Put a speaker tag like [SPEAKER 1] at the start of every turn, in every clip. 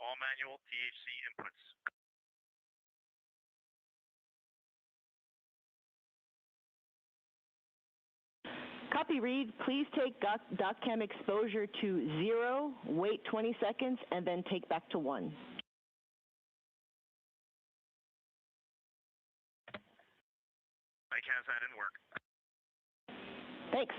[SPEAKER 1] all manual THC inputs.
[SPEAKER 2] Copy read. Please take DocCam exposure to 0, wait 20 seconds, and then take back to 1.
[SPEAKER 1] Mike has that in work.
[SPEAKER 2] Thanks.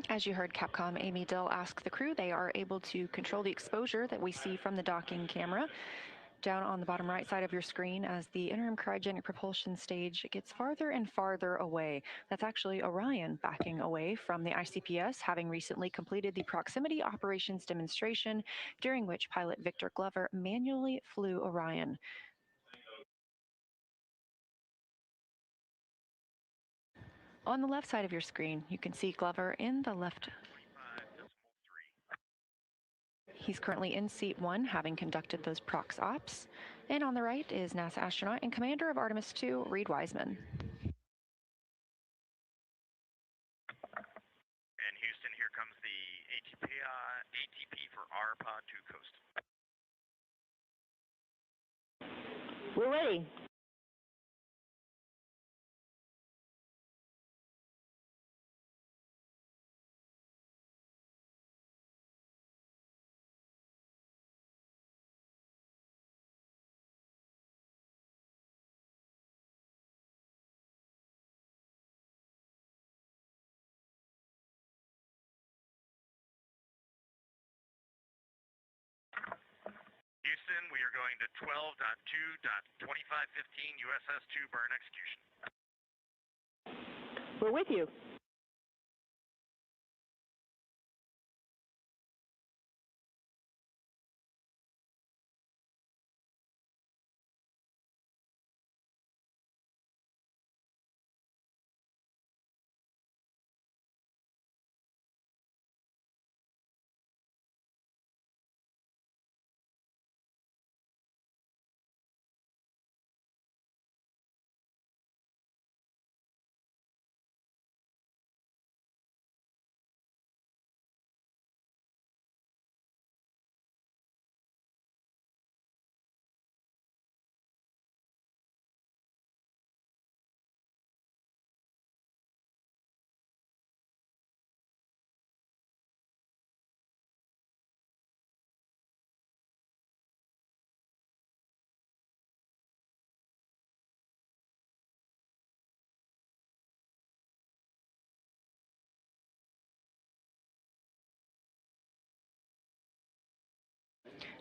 [SPEAKER 3] As you heard Capcom Amy Dill ask the crew, they are able to control the exposure that we see from the docking camera down on the bottom right side of your screen as the interim cryogenic propulsion stage gets farther and farther away. That's actually Orion backing away from the ICPS, having recently completed the proximity operations demonstration, during which pilot Victor Glover manually flew Orion. On the left side of your screen, you can see Glover in the left. He's currently in seat 1, having conducted those prox ops. And on the right is NASA astronaut and commander of Artemis 2, Reed Wiseman.
[SPEAKER 1] And Houston, here comes the ATP for our pod to coast.
[SPEAKER 2] We're ready.
[SPEAKER 1] Houston, we are going to 12.2.2515 USS-2 burn execution.
[SPEAKER 2] We're with you.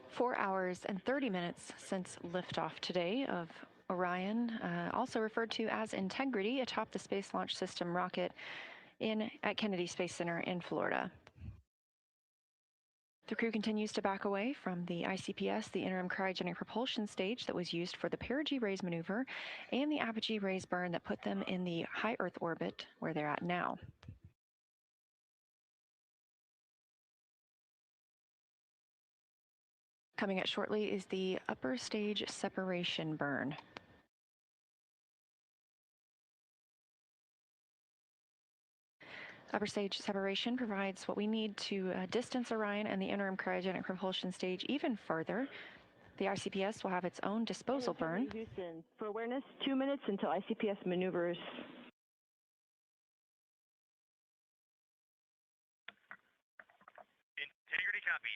[SPEAKER 3] "4 hours and 30 minutes since liftoff today of Orion, also referred to as Integrity, atop the Space Launch System rocket at Kennedy Space Center in Florida. The crew continues to back away from the ICPS, the interim cryogenic propulsion stage that was used for the perigee raise maneuver, and the apogee raise burn that put them in the high Earth orbit where they're at now. Coming up shortly is the upper stage separation burn. Upper stage separation provides what we need to distance Orion and the interim cryogenic propulsion stage even further. The ICPS will have its own disposal burn.
[SPEAKER 2] Houston, for awareness, 2 minutes until ICPS maneuvers.
[SPEAKER 1] Integrity copies.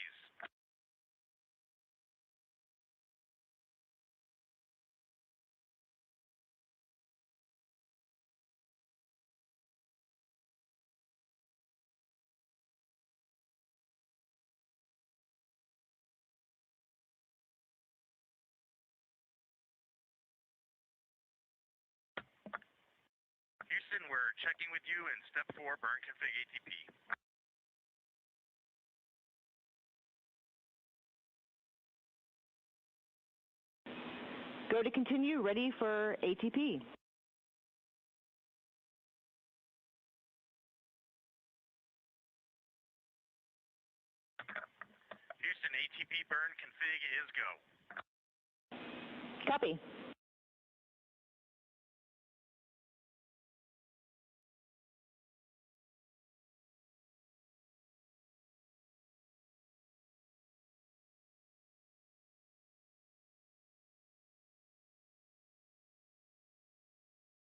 [SPEAKER 1] Houston, we're checking with you in step 4 burn config ATP.
[SPEAKER 2] Go to continue, ready for ATP.
[SPEAKER 1] Houston, ATP burn config is go.
[SPEAKER 2] Copy.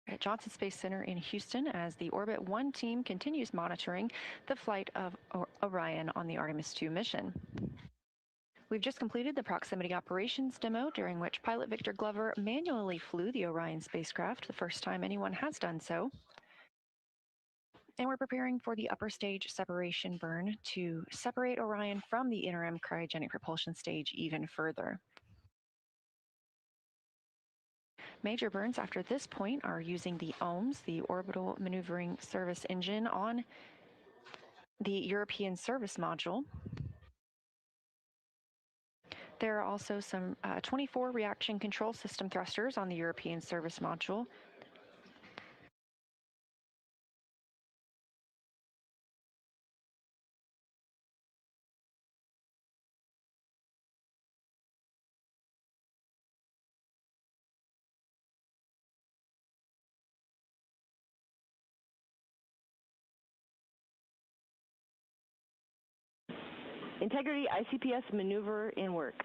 [SPEAKER 3] at Johnson Space Center in Houston as the Orbit 1 team continues monitoring the flight of Orion on the Artemis 2 mission. We've just completed the proximity operations demo, during which pilot Victor Glover manually flew the Orion spacecraft, the first time anyone has done so. And we're preparing for the upper stage separation burn to separate Orion from the interim cryogenic propulsion stage even further. Major burns after this point are using the OMS, the Orbital Maneuvering Service Engine, on the European Service Module. There are also some 24 reaction control system thrusters on the European Service Module.
[SPEAKER 2] Integrity ICPS maneuver in work.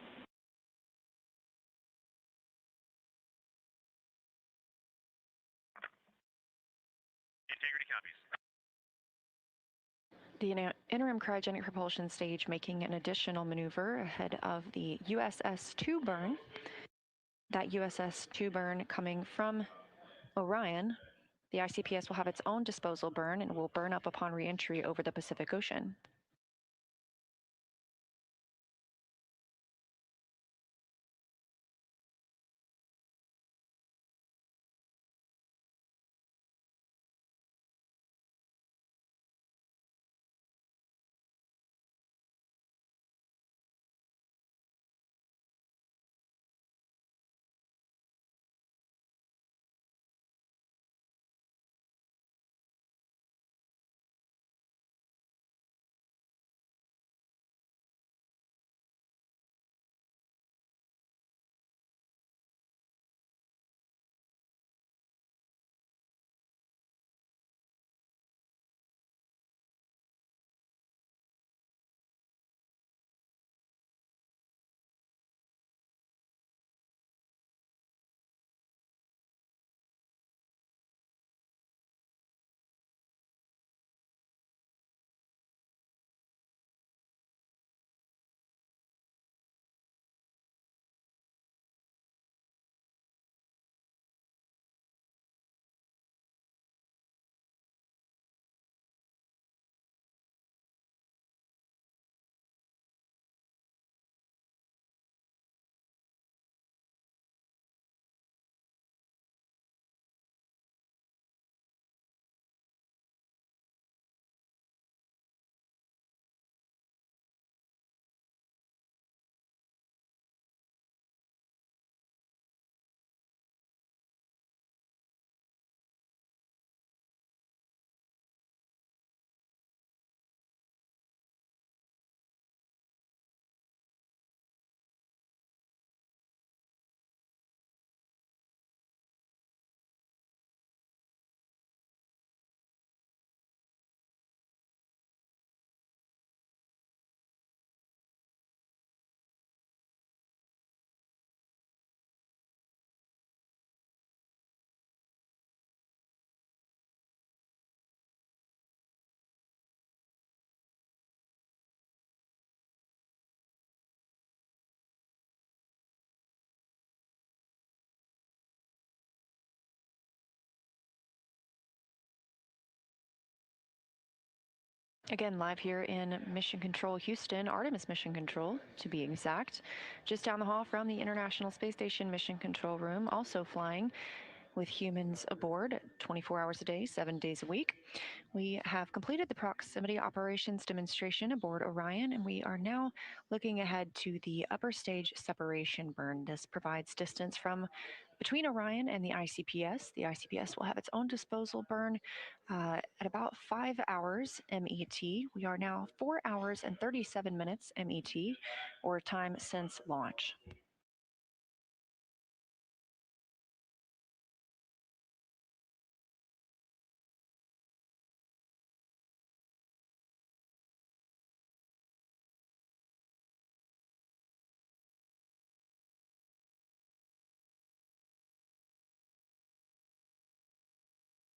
[SPEAKER 1] Integrity copies.
[SPEAKER 3] The interim cryogenic propulsion stage making an additional maneuver ahead of the USS-2 burn. That USS-2 burn coming from Orion. The ICPS will have its own disposal burn and will burn up upon re-entry over the Pacific Ocean. Again, live here in Mission Control Houston, Artemis Mission Control, to be exact. Just down the hall from the International Space Station Mission Control Room, also flying with humans aboard 24 hours a day, 7 days a week. We have completed the proximity operations demonstration aboard Orion, and we are now looking ahead to the upper stage separation burn. This provides distance from between Orion and the ICPS. The ICPS will have its own disposal burn at about 5 hours MET. We are now 4 hours and 37 minutes MET, or time since launch.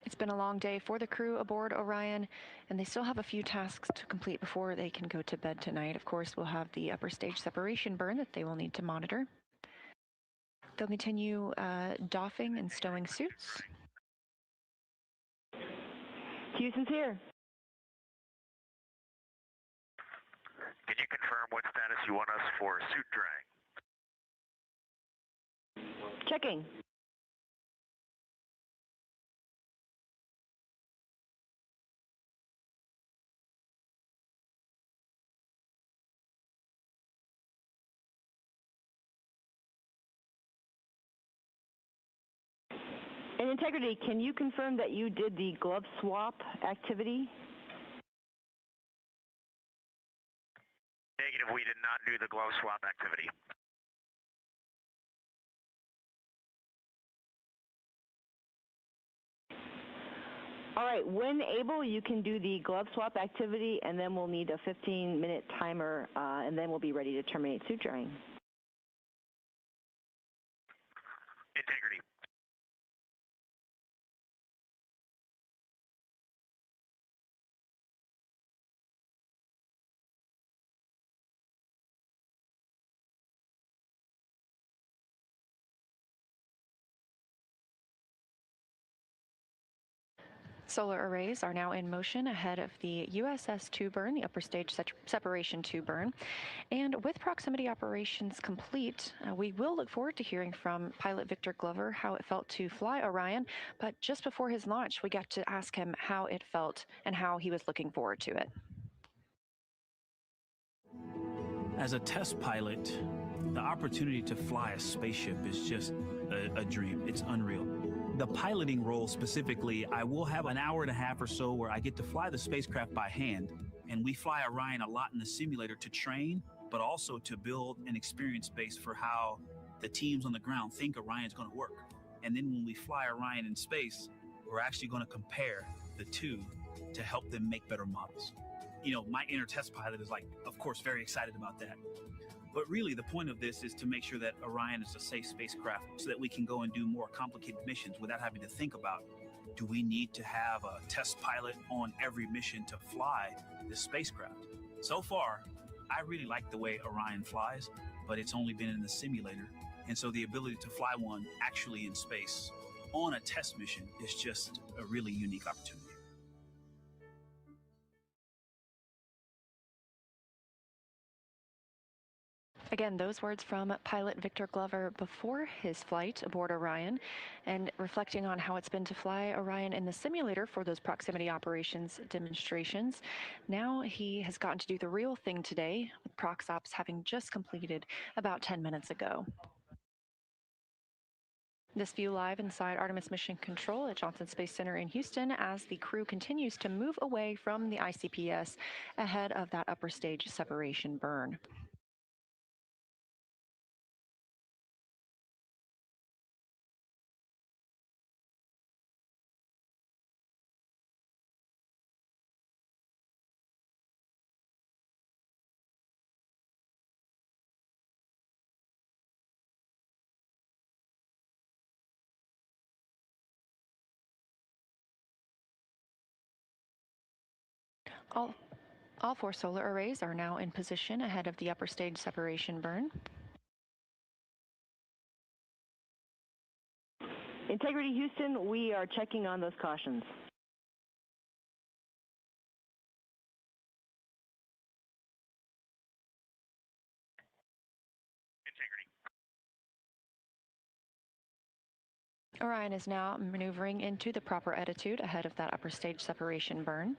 [SPEAKER 3] It's been a long day for the crew aboard Orion, and they still have a few tasks to complete before they can go to bed tonight. Of course, we'll have the upper stage separation burn that they will need to monitor. They'll continue doffing and stowing suits.
[SPEAKER 2] Houston's here.
[SPEAKER 1] Can you confirm what status you want us for suit drying?
[SPEAKER 2] Checking. And Integrity, can you confirm that you did the glove swap activity?
[SPEAKER 1] Negative, we did not do the glove swap activity.
[SPEAKER 2] All right, when able, you can do the glove swap activity, and then we'll need a 15-minute timer, and then we'll be ready to terminate suit drying.
[SPEAKER 1] Integrity.
[SPEAKER 3] Solar arrays are now in motion ahead of the USS 2 burn, the upper stage separation 2 burn. And with proximity operations complete, we will look forward to hearing from pilot Victor Glover how it felt to fly Orion. But just before his launch, we got to ask him how it felt and how he was looking forward to it.
[SPEAKER 4] As a test pilot, the opportunity to fly a spaceship is just a dream. It's unreal. The piloting role specifically, I will have an hour and a half or so where I get to fly the spacecraft by hand, and we fly Orion a lot in the simulator to train, but also to build an experience base for how the teams on the ground think Orion's going to work. And then when we fly Orion in space, we're actually going to compare the two to help them make better models. You know, my inner test pilot is like, of course, very excited about that. But really, the point of this is to make sure that Orion is a safe spacecraft so that we can go and do more complicated missions without having to think about, do we need to have a test pilot on every mission to fly this spacecraft? So far, I really like the way Orion flies, but it's only been in the simulator. And so the ability to fly one actually in space on a test mission is just a really unique opportunity.
[SPEAKER 3] Again, those words from pilot Victor Glover before his flight aboard Orion, and reflecting on how it's been to fly Orion in the simulator for those proximity operations demonstrations. Now he has gotten to do the real thing today, with Prox Ops having just completed about 10 minutes ago. This view live inside Artemis Mission Control at Johnson Space Center in Houston as the crew continues to move away from the ICPS ahead of that upper stage separation burn. All 4 solar arrays are now in position ahead of the upper stage separation burn.
[SPEAKER 2] Integrity Houston, we are checking on those cautions.
[SPEAKER 1] Integrity.
[SPEAKER 3] Orion is now maneuvering into the proper attitude ahead of that upper stage separation burn.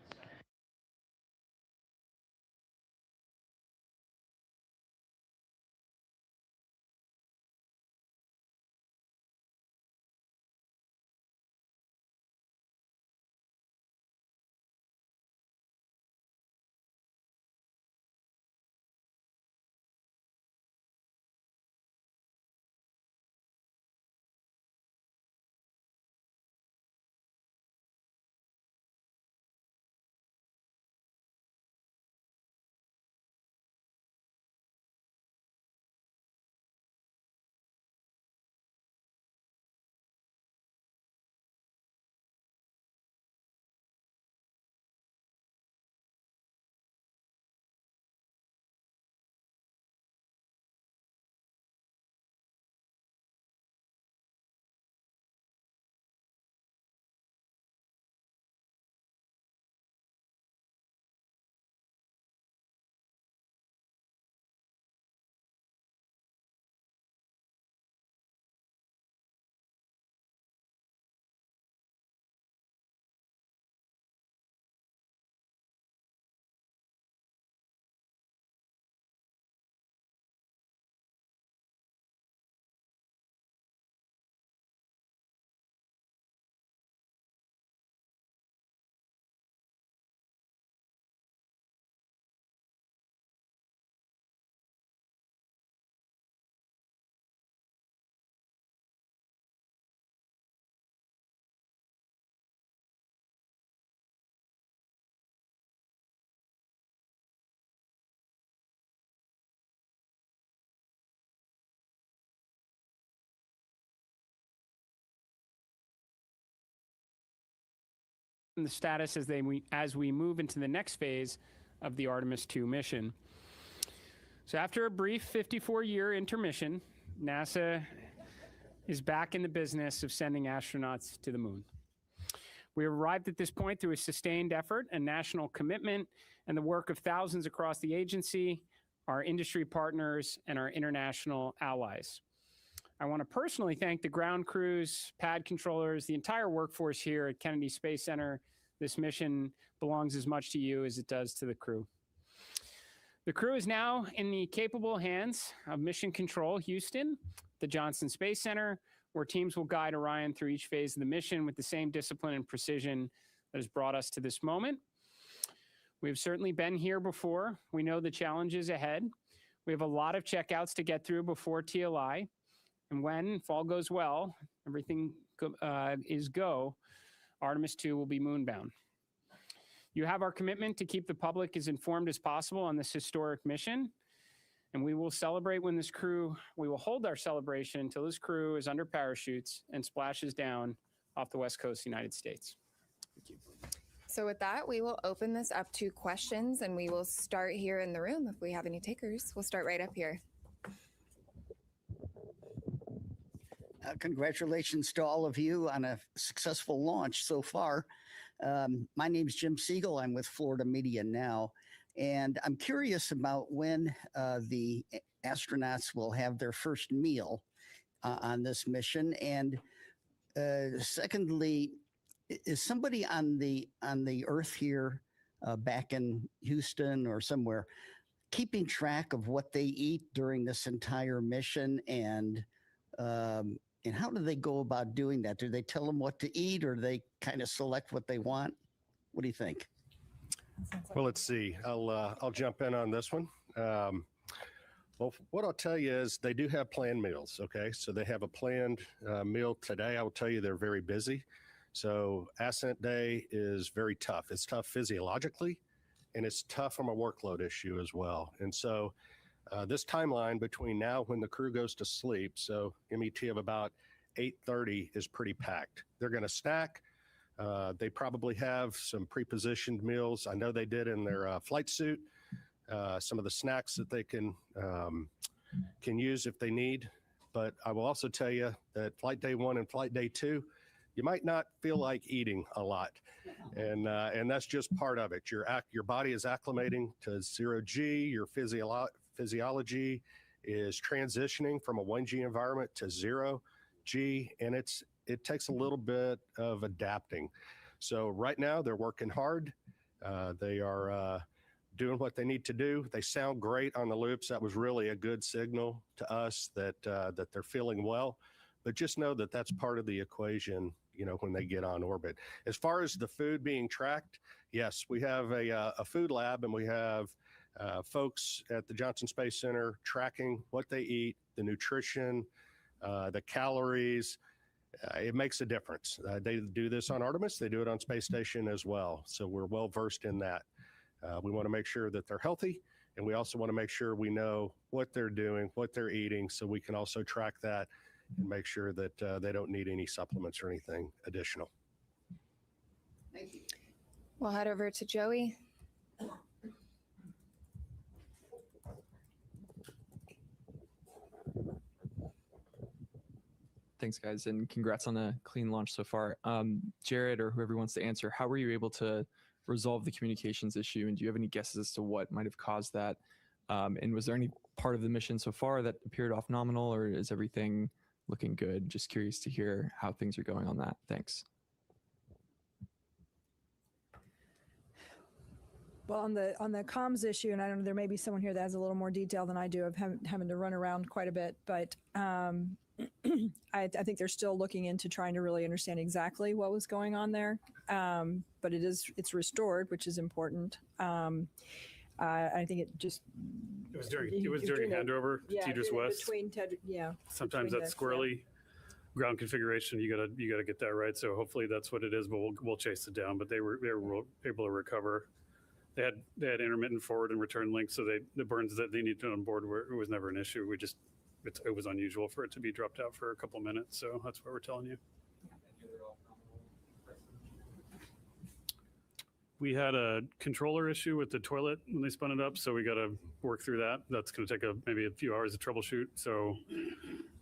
[SPEAKER 5] the status as we move into the next phase of the Artemis II mission. So after a brief 54-year intermission, NASA is back in the business of sending astronauts to the moon. We have arrived at this point through a sustained effort and national commitment and the work of thousands across the agency, our industry partners, and our international allies. I want to personally thank the ground crews, pad controllers, the entire workforce here at Kennedy Space Center. This mission belongs as much to you as it does to the crew. The crew is now in the capable hands of Mission Control Houston, the Johnson Space Center, where teams will guide Orion through each phase of the mission with the same discipline and precision that has brought us to this moment. We've certainly been here before. We know the challenges ahead. We have a lot of checkouts to get through before TLI. And when, if all goes well, everything is go, Artemis II will be moonbound. You have our commitment to keep the public as informed as possible on this historic mission. And we will celebrate when we will hold our celebration until this crew is under parachutes and splashes down off the West Coast of the United States. Thank you.
[SPEAKER 6] So with that, we will open this up to questions, and we will start here in the room. If we have any takers, we'll start right up here.
[SPEAKER 7] Congratulations to all of you on a successful launch so far. My name is Jim Siegel. I'm with Florida Media Now. And I'm curious about when the astronauts will have their first meal on this mission. And secondly, is somebody on the Earth here, back in Houston or somewhere, keeping track of what they eat during this entire mission? And how do they go about doing that? Do they tell them what to eat, or do they kind of select what they want? What do you think?
[SPEAKER 8] Well, let's see. I'll jump in on this one. Well, what I'll tell you is they do have planned meals. Okay, so they have a planned meal today. I will tell you they're very busy. So ascent day is very tough. It's tough physiologically, and it's tough from a workload issue as well. And so this timeline between now when the crew goes to sleep, so MET of about 8:30 is pretty packed. They're going to snack. They probably have some pre-positioned meals. I know they did in their flight suit, some of the snacks that they can use if they need. But I will also tell you that flight day 1 and flight day 2, you might not feel like eating a lot. And that's just part of it. Your body is acclimating to 0G, your physiology is transitioning from a 1G environment to 0G, and it takes a little bit of adapting. So right now they're working hard. They are doing what they need to do. They sound great on the loops. That was really a good signal to us that they're feeling well. But just know that that's part of the equation, when they get on orbit. As far as the food being tracked, yes, we have a food lab, and we have folks at the Johnson Space Center tracking what they eat, the nutrition, the calories. It makes a difference. They do this on Artemis. They do it on Space Station as well. So we're well versed in that. We want to make sure that they're healthy, and we also want to make sure we know what they're doing, what they're eating, so we can also track that and make sure that they don't need any supplements or anything additional.
[SPEAKER 7] Thank you.
[SPEAKER 6] We'll head over to Joey.
[SPEAKER 9] Thanks, guys, and congrats on a clean launch so far. Jared, or whoever wants to answer, how were you able to resolve the communications issue, and do you have any guesses as to what might have caused that? And was there any part of the mission so far that appeared off nominal, or is everything looking good? Just curious to hear how things are going on that. Thanks.
[SPEAKER 10] Well, on the comms issue, and I don't know, there may be someone here that has a little more detail than I do of having to run around quite a bit, but I think they're still looking into trying to really understand exactly what was going on there. But it's restored, which is important. I think it was during
[SPEAKER 11] handover to Tedros West.
[SPEAKER 10] Between
[SPEAKER 11] sometimes that's squirrely ground configuration. You gotta get that right. So hopefully that's what it is. But we'll chase it down. But they were able to recover. They had intermittent forward and return links, so the burns that they needed on board it was never an issue. It was unusual for it to be dropped out for a couple minutes, so that's what we're telling you. We had a controller issue with the toilet when they spun it up, so we got to work through that. That's going to take maybe a few hours of troubleshoot. So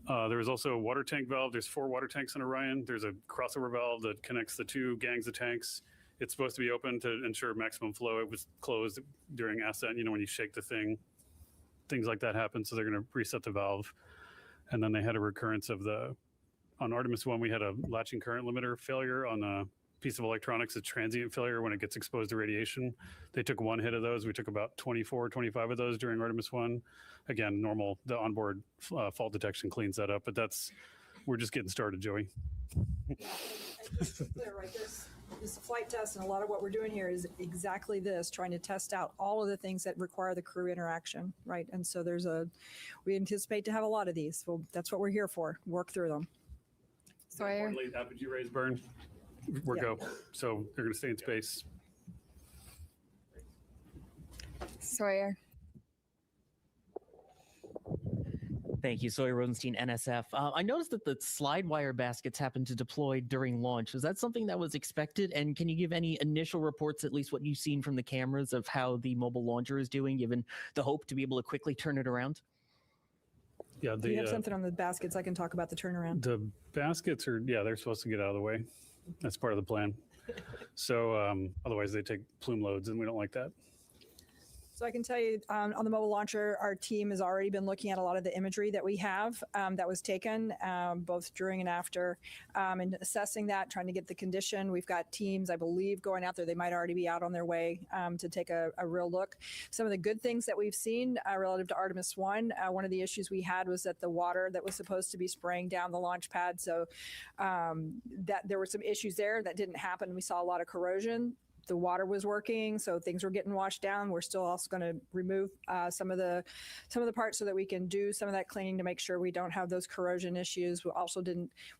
[SPEAKER 11] there was also a water tank valve. There's 4 water tanks in Orion. There's a crossover valve that connects the 2 gangs of tanks. It's supposed to be open to ensure maximum flow. It was closed during ascent. When you shake the thing, things like that happen. So they're going to reset the valve. And then they had a recurrence of on Artemis 1, we had a latching current limiter failure on a piece of electronics, a transient failure when it gets exposed to radiation. They took 1 hit of those. We took about 24, 25 of those during Artemis 1. Again, normal, the onboard fault detection cleans that up, but we're just getting started, Joey.
[SPEAKER 10] Right, this is a flight test, and a lot of what we're doing here is exactly this, trying to test out all of the things that require the crew interaction, right? And so we anticipate to have a lot of these. Well, that's what we're here for, work through them.
[SPEAKER 6] Sawyer.
[SPEAKER 11] Apogee rays burn. We're go. So they're going to stay in space.
[SPEAKER 6] Sawyer.
[SPEAKER 12] Thank you, Sawyer Rosenstein, NSF. I noticed that the slide wire baskets happened to deploy during launch. Was that something that was expected? And can you give any initial reports, at least what you've seen from the cameras, of how the mobile launcher is doing, given the hope to be able to quickly turn it around?
[SPEAKER 11] Yeah,
[SPEAKER 10] Do you have something on the baskets? I can talk about the turnaround.
[SPEAKER 11] The baskets they're supposed to get out of the way. That's part of the plan. So otherwise they take plume loads, and we don't like that.
[SPEAKER 10] So I can tell you on the mobile launcher, our team has already been looking at a lot of the imagery that we have that was taken both during and after, and assessing that, trying to get the condition. We've got teams, I believe, going out there. They might already be out on their way to take a real look. Some of the good things that we've seen relative to Artemis 1, one of the issues we had was that the water that was supposed to be spraying down the launch pad, so that there were some issues there that didn't happen. We saw a lot of corrosion. The water was working, so things were getting washed down. We're still also going to remove some of the parts so that we can do some of that cleaning to make sure we don't have those corrosion issues. We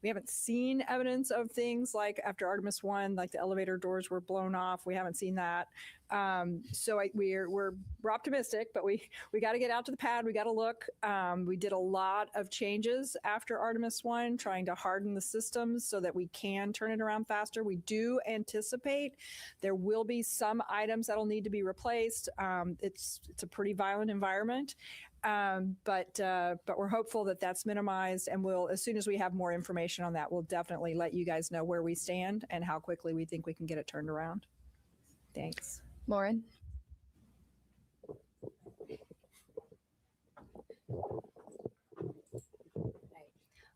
[SPEAKER 10] haven't seen evidence of things like after Artemis 1, like the elevator doors were blown off. We haven't seen that. So we're optimistic, but we got to get out to the pad. We got to look. We did a lot of changes after Artemis 1, trying to harden the systems so that we can turn it around faster. We do anticipate there will be some items that'll need to be replaced. It's a pretty violent environment. But we're hopeful that that's minimized, and as soon as we have more information on that, we'll definitely let you guys know where we stand and how quickly we think we can get it turned around. Thanks.
[SPEAKER 6] Lauren.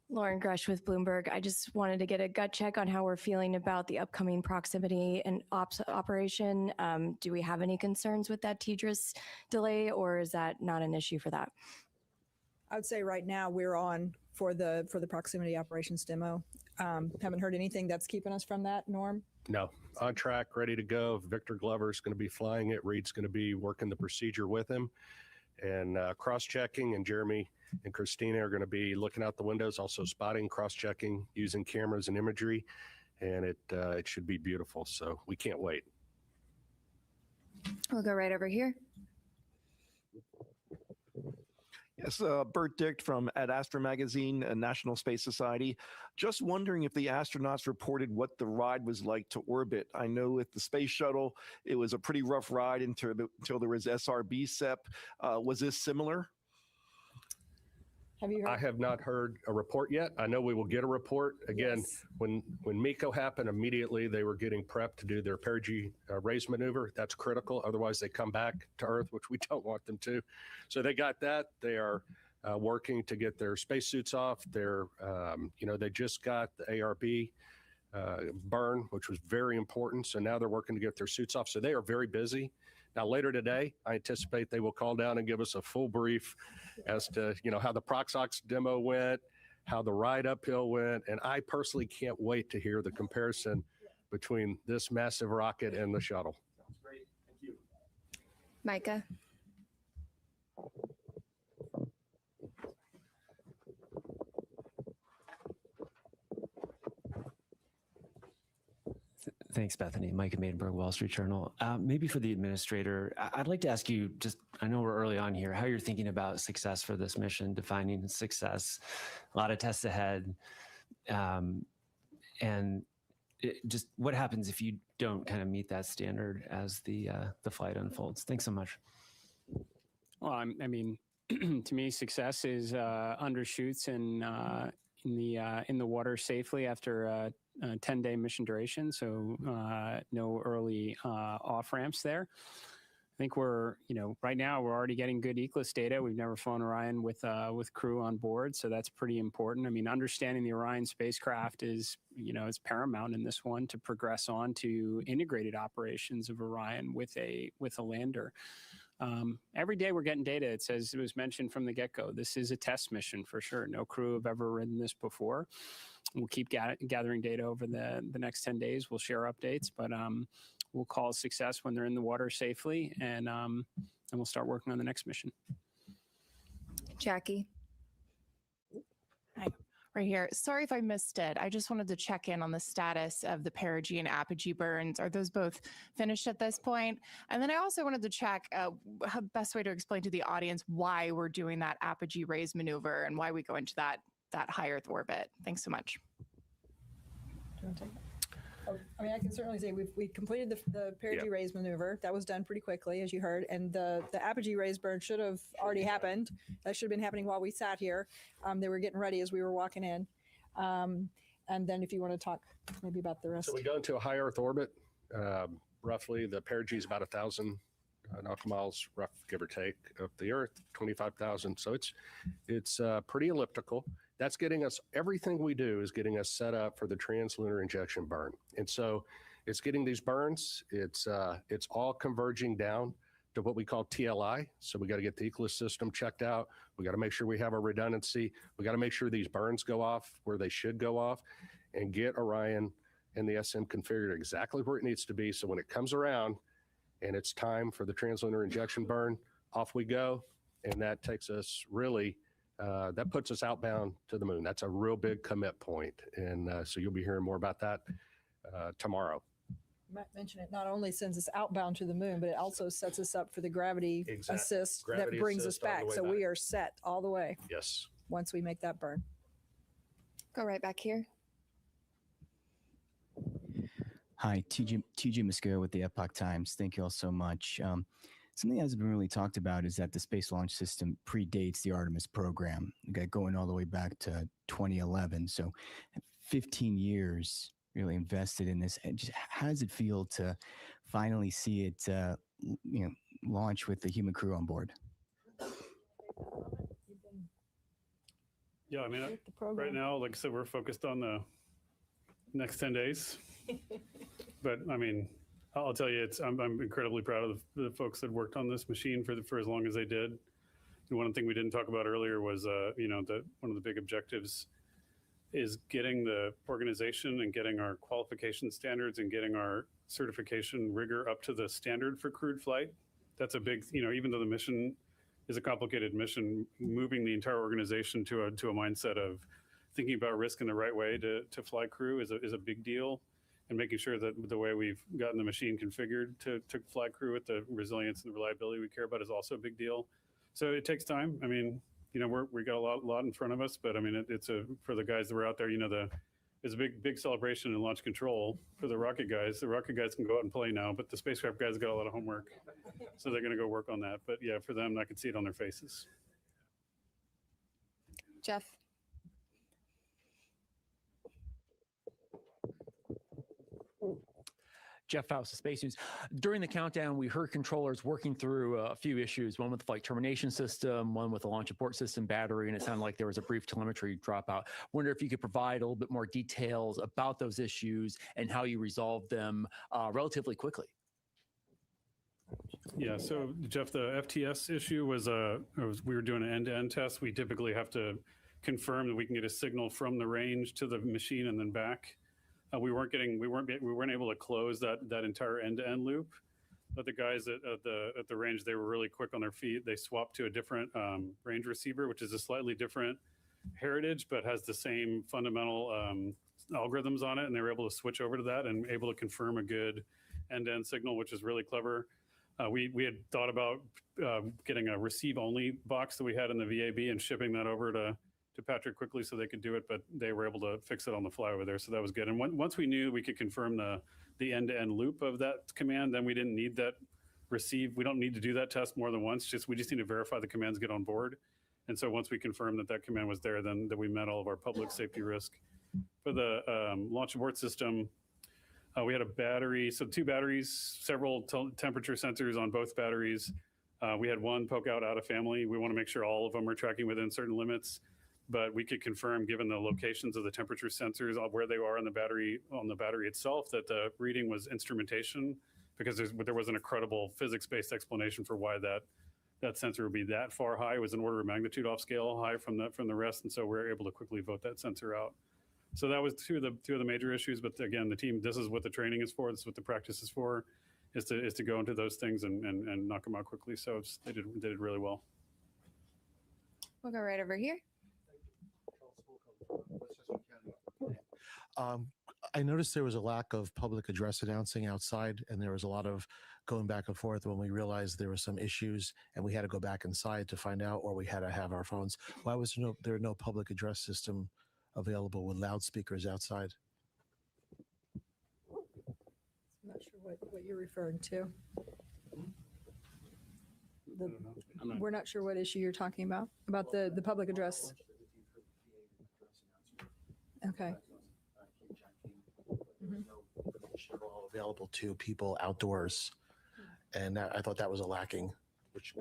[SPEAKER 6] Lauren Grush with Bloomberg. I just wanted to get a gut check on how we're feeling about the upcoming proximity and ops operation. Do we have any concerns with that TDRS delay, or is that not an issue for that?
[SPEAKER 10] I would say right now we're on for the proximity operations demo. Haven't heard anything that's keeping us from that, Norm?
[SPEAKER 8] No, on track, ready to go. Victor Glover's going to be flying it. Reed's going to be working the procedure with him, and cross-checking, and Jeremy and Christina are going to be looking out the windows, also spotting, cross-checking, using cameras and imagery, and it should be beautiful. So we can't wait.
[SPEAKER 6] We'll go right over here.
[SPEAKER 13] Yes, Bert Dick from Ad Astra Magazine, National Space Society. Just wondering if the astronauts reported what the ride was like to orbit. I know with the space shuttle, it was a pretty rough ride until there was SRB SEP. Was this similar?
[SPEAKER 10] Have you heard?
[SPEAKER 8] I have not heard a report yet. I know we will get a report. Again, yes. When MECO happened, immediately they were getting prepped to do their perigee raise maneuver. That's critical. Otherwise, they come back to Earth, which we don't want them to. So they got that. They are working to get their spacesuits off. They just got the ARB burn, which was very important. So now they're working to get their suits off. So they are very busy. Now, later today, I anticipate they will call down and give us a full brief as to, how the Proxox demo went, how the ride uphill went. And I personally can't wait to hear the comparison between this massive rocket and the shuttle.
[SPEAKER 11] Sounds great. Thank you.
[SPEAKER 6] Micah.
[SPEAKER 14] Thanks, Bethany. Micah Maidenberg, Wall Street Journal. Maybe for the administrator, I'd like to ask you, I know we're early on here, how you're thinking about success for this mission, defining success, a lot of tests ahead. And just what happens if you don't kind of meet that standard as the flight unfolds? Thanks so much.
[SPEAKER 5] Well, I mean, to me, success is undershoots and in the water safely after a 10-day mission duration. So no early off ramps there. I think we're, right now we're already getting good ECLIS data. We've never flown Orion with crew on board, so that's pretty important. I mean, understanding the Orion spacecraft is, is paramount in this one to progress on to integrated operations of Orion with a lander. Every day we're getting data. It says, it was mentioned from the get-go, this is a test mission for sure. No crew have ever ridden this before. We'll keep gathering data over the next 10 days. We'll share updates, but we'll call a success when they're in the water safely, and we'll start working on the next mission.
[SPEAKER 15] Jackie.
[SPEAKER 16] Hi, right here. Sorry if I missed it. I just wanted to check in on the status of the perigee and apogee burns. Are those both finished at this point? And then I also wanted to check how best way to explain to the audience why we're doing that apogee raise maneuver and why we go into that high Earth orbit. Thanks so much.
[SPEAKER 10] Do you want to take that? I mean, I can certainly say we completed the perigee raise maneuver. That was done pretty quickly, as you heard, and the apogee raise burn should have already happened. That should have been happening while we sat here. They were getting ready as we were walking in. And then if you want to talk maybe about the rest.
[SPEAKER 8] So we go into a high Earth orbit. Roughly, the perigee is about 1,000 nautical miles, rough give or take, of the Earth, 25,000. So it's pretty elliptical. That's getting us, everything we do is getting us set up for the translunar injection burn. And so it's getting these burns, it's all converging down to what we call TLI. So we got to get the ECLIS system checked out. We got to make sure we have a redundancy. We got to make sure these burns go off where they should go off and get Orion and the SM configured exactly where it needs to be. So when it comes around and it's time for the translunar injection burn, off we go. And that takes us really, that puts us outbound to the moon. That's a real big commit point. And so you'll be hearing more about that tomorrow.
[SPEAKER 10] You might mention it not only sends us outbound to the moon, but it also sets us up for the gravity assist that brings us back. So we are set all the way.
[SPEAKER 8] Yes.
[SPEAKER 10] Once we make that burn.
[SPEAKER 15] Go right back here.
[SPEAKER 17] Hi, TJ Muscaro with the Epoch Times. Thank you all so much. Something that hasn't been really talked about is that the Space Launch System predates the Artemis program, going all the way back to 2011. So 15 years really invested in this. And just how does it feel to finally see it, launch with the human crew on board?
[SPEAKER 11] Yeah, I mean, right now, like I said, we're focused on the next 10 days. But I mean, I'll tell you, I'm incredibly proud of the folks that worked on this machine for as long as they did. And one thing we didn't talk about earlier was, one of the big objectives is getting the organization and getting our qualification standards and getting our certification rigor up to the standard for crewed flight. That's a big, even though the mission is a complicated mission, moving the entire organization to a mindset of thinking about risk in the right way to fly crew is a big deal. And making sure that the way we've gotten the machine configured to fly crew with the resilience and the reliability we care about is also a big deal. So it takes time. I mean, we got a lot in front of us, but I mean, it's for the guys that were out there, it's a big celebration in launch control for the rocket guys. The rocket guys can go out and play now, but the spacecraft guys got a lot of homework. So they're going to go work on that. But yeah, for them, I can see it on their faces.
[SPEAKER 15] Jeff.
[SPEAKER 18] Jeff Faust, Space News. During the countdown, we heard controllers working through a few issues, one with the flight termination system, one with the launch abort system battery, and it sounded like there was a brief telemetry dropout. Wonder if you could provide a little bit more details about those issues and how you resolved them relatively quickly.
[SPEAKER 11] Yeah, so Jeff, the FTS issue was we were doing an end-to-end test. We typically have to confirm that we can get a signal from the range to the machine and then back. We weren't able to close that entire end-to-end loop, but the guys at the range, they were really quick on their feet. They swapped to a different range receiver, which is a slightly different heritage, but has the same fundamental algorithms on it, and they were able to switch over to that and able to confirm a good end-to-end signal, which is really clever. We had thought about getting a receive-only box that we had in the VAB and shipping that over to Patrick quickly so they could do it, but they were able to fix it on the fly over there, so that was good. And once we knew we could confirm the end-to-end loop of that command, then we didn't need that receive. We don't need to do that test more than once. We just need to verify the commands get on board. And so once we confirmed that command was there, then that we met all of our public safety risk. For the launch abort system, we had a battery, so 2 batteries, several temperature sensors on both batteries. We had one poke out of family. We want to make sure all of them are tracking within certain limits, but we could confirm, given the locations of the temperature sensors, where they are on the battery itself, that the reading was instrumentation, because there wasn't a credible physics-based explanation for why that sensor would be that far high. It was an order of magnitude off scale high from the rest, and so we were able to quickly vote that sensor out. So that was two of the major issues. But again, the team, this is what the training is for. This is what the practice is for, is to go into those things and knock them out quickly. So they did it really well.
[SPEAKER 15] We'll go right over here.
[SPEAKER 19] I noticed there was a lack of public address announcing outside, and there was a lot of going back and forth when we realized there were some issues and we had to go back inside to find out, or we had to have our phones. Why was there no public address system available with loudspeakers outside?
[SPEAKER 10] I'm not sure what you're referring to. We're not sure what issue you're talking about the public address. Okay.
[SPEAKER 19] All available to people outdoors, and I thought that was a lacking. Which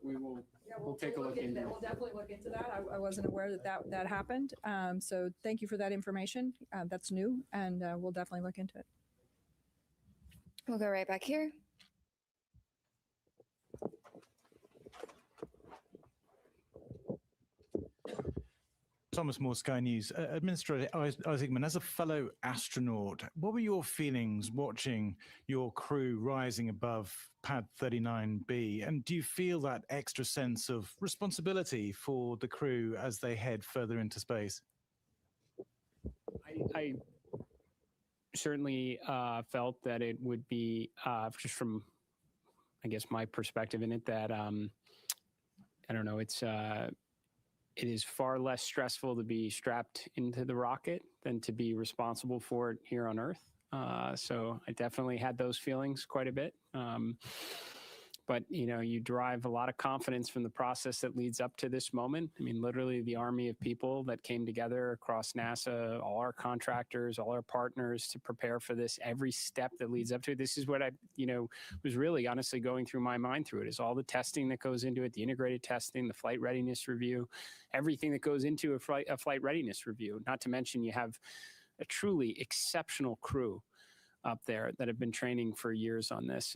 [SPEAKER 5] we'll take a look into that.
[SPEAKER 10] We'll definitely look into that. I wasn't aware that happened. So thank you for that information. That's new, and we'll definitely look into it.
[SPEAKER 15] We'll go right back here.
[SPEAKER 20] Thomas Moore, Sky News. Administrator Isaac Igman, as a fellow astronaut, what were your feelings watching your crew rising above Pad 39B? And do you feel that extra sense of responsibility for the crew as they head further into space?
[SPEAKER 5] I certainly felt that it would be, just from, I guess, my perspective in it, that, I don't know, it is far less stressful to be strapped into the rocket than to be responsible for it here on Earth. So I definitely had those feelings quite a bit. But, you derive a lot of confidence from the process that leads up to this moment. I mean, literally the army of people that came together across NASA, all our contractors, all our partners to prepare for this, every step that leads up to it. This is what I, was really honestly going through my mind through it, is all the testing that goes into it, the integrated testing, the flight readiness review, everything that goes into a flight readiness review. Not to mention you have a truly exceptional crew up there that have been training for years on this.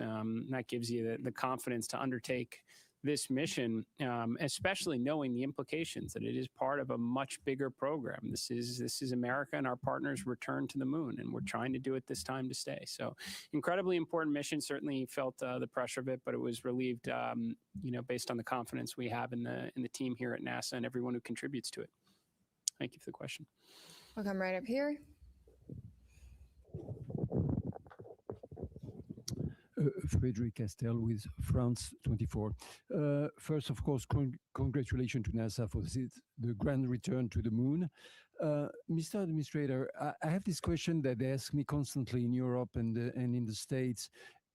[SPEAKER 5] That gives you the confidence to undertake this mission, especially knowing the implications that it is part of a much bigger program. This is America and our partners' return to the moon, and we're trying to do it this time to stay. So incredibly important mission. Certainly felt the pressure of it, but it was relieved, based on the confidence we have in the team here at NASA and everyone who contributes to it. Thank you for the question.
[SPEAKER 15] We'll come right up here.
[SPEAKER 21] Frederic Castel with France 24. First, of course, congratulations to NASA for the grand return to the moon. Mr. Administrator, I have this question that they ask me constantly in Europe and in the States.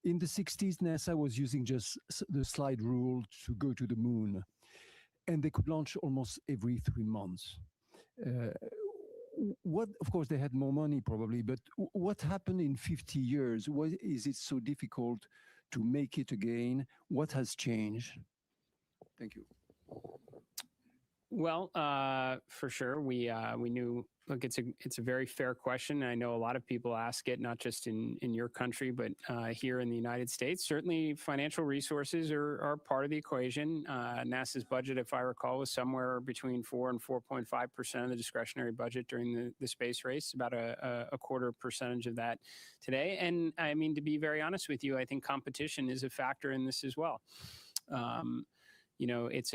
[SPEAKER 21] In the 60s, NASA was using just the slide rule to go to the moon, and they could launch almost every 3 months. Of course, they had more money probably, but what happened in 50 years? Why is it so difficult to make it again? What has changed? Thank you.
[SPEAKER 5] Well, for sure, we knew. Look, it's a very fair question. I know a lot of people ask it, not just in your country, but here in the United States. Certainly, financial resources are part of the equation. NASA's budget, if I recall, was somewhere between 4 and 4.5% of the discretionary budget during the space race. About a quarter percentage of that today. And I mean, to be very honest with you, I think competition is a factor in this as well. it's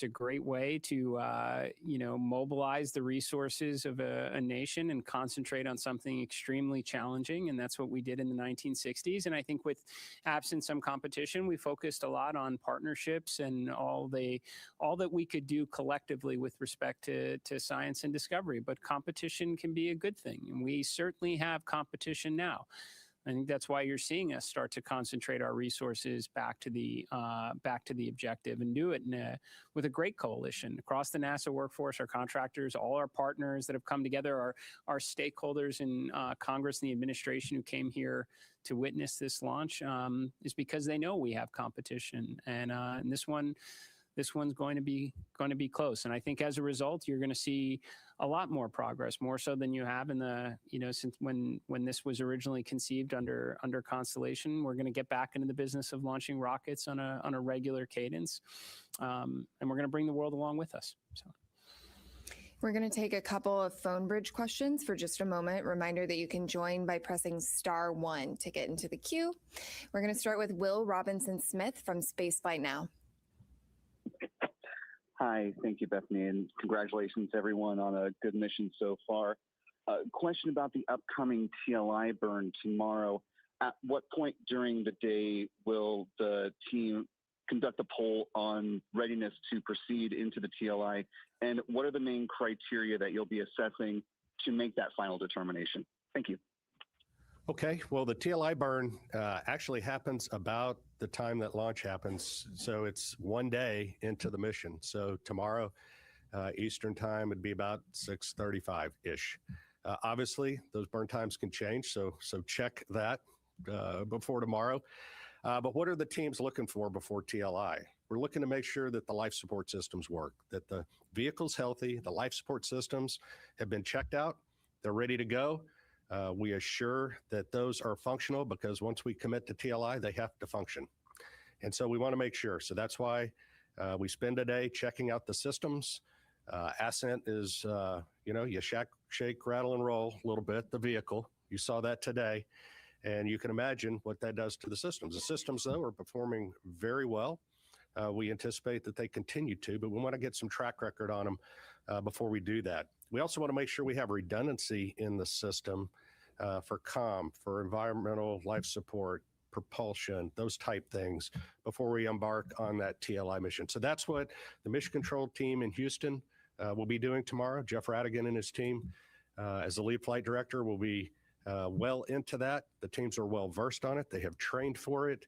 [SPEAKER 5] a great way to, mobilize the resources of a nation and concentrate on something extremely challenging. And that's what we did in the 1960s. And I think with absent some competition, we focused a lot on partnerships and all that we could do collectively with respect to science and discovery. But competition can be a good thing. And we certainly have competition now. I think that's why you're seeing us start to concentrate our resources back to the objective and do it with a great coalition across the NASA workforce, our contractors, all our partners that have come together, our stakeholders in Congress and the administration who came here to witness this launch is because they know we have competition, and this one's going to be close. And I think as a result, you're going to see a lot more progress, more so than you have in the, since when this was originally conceived under Constellation. We're going to get back into the business of launching rockets on a regular cadence. And we're going to bring the world along with us. So.
[SPEAKER 15] We're going to take a couple of phone bridge questions for just a moment. Reminder that you can join by pressing *1 to get into the queue. We're going to start with Will Robinson Smith from Spaceflight Now.
[SPEAKER 4] Hi, thank you, Bethany, and congratulations everyone on a good mission so far. Question about the upcoming TLI burn tomorrow. At what point during the day will the team conduct a poll on readiness to proceed into the TLI, and what are the main criteria that you'll be assessing to make that final determination? Thank you.
[SPEAKER 8] Okay, well, the TLI burn actually happens about the time that launch happens. So it's one day into the mission. So tomorrow, Eastern time, would be about 6:35-ish. Obviously, those burn times can change, so check that before tomorrow. But what are the teams looking for before TLI? We're looking to make sure that the life support systems work, that the vehicle's healthy, the life support systems have been checked out, they're ready to go. We assure that those are functional because once we commit to TLI, they have to function. And so we want to make sure. So that's why we spend a day checking out the systems. Ascent is, you shake, rattle, and roll a little bit, the vehicle. You saw that today. And you can imagine what that does to the systems. The systems, though, are performing very well. We anticipate that they continue to, but we want to get some track record on them before we do that. We also want to make sure we have redundancy in the system for comm, for environmental life support, propulsion, those type things before we embark on that TLI mission. So that's what the mission control team in Houston will be doing tomorrow. Jeff Radigan and his team, as the lead flight director, will be well into that. The teams are well versed on it. They have trained for it.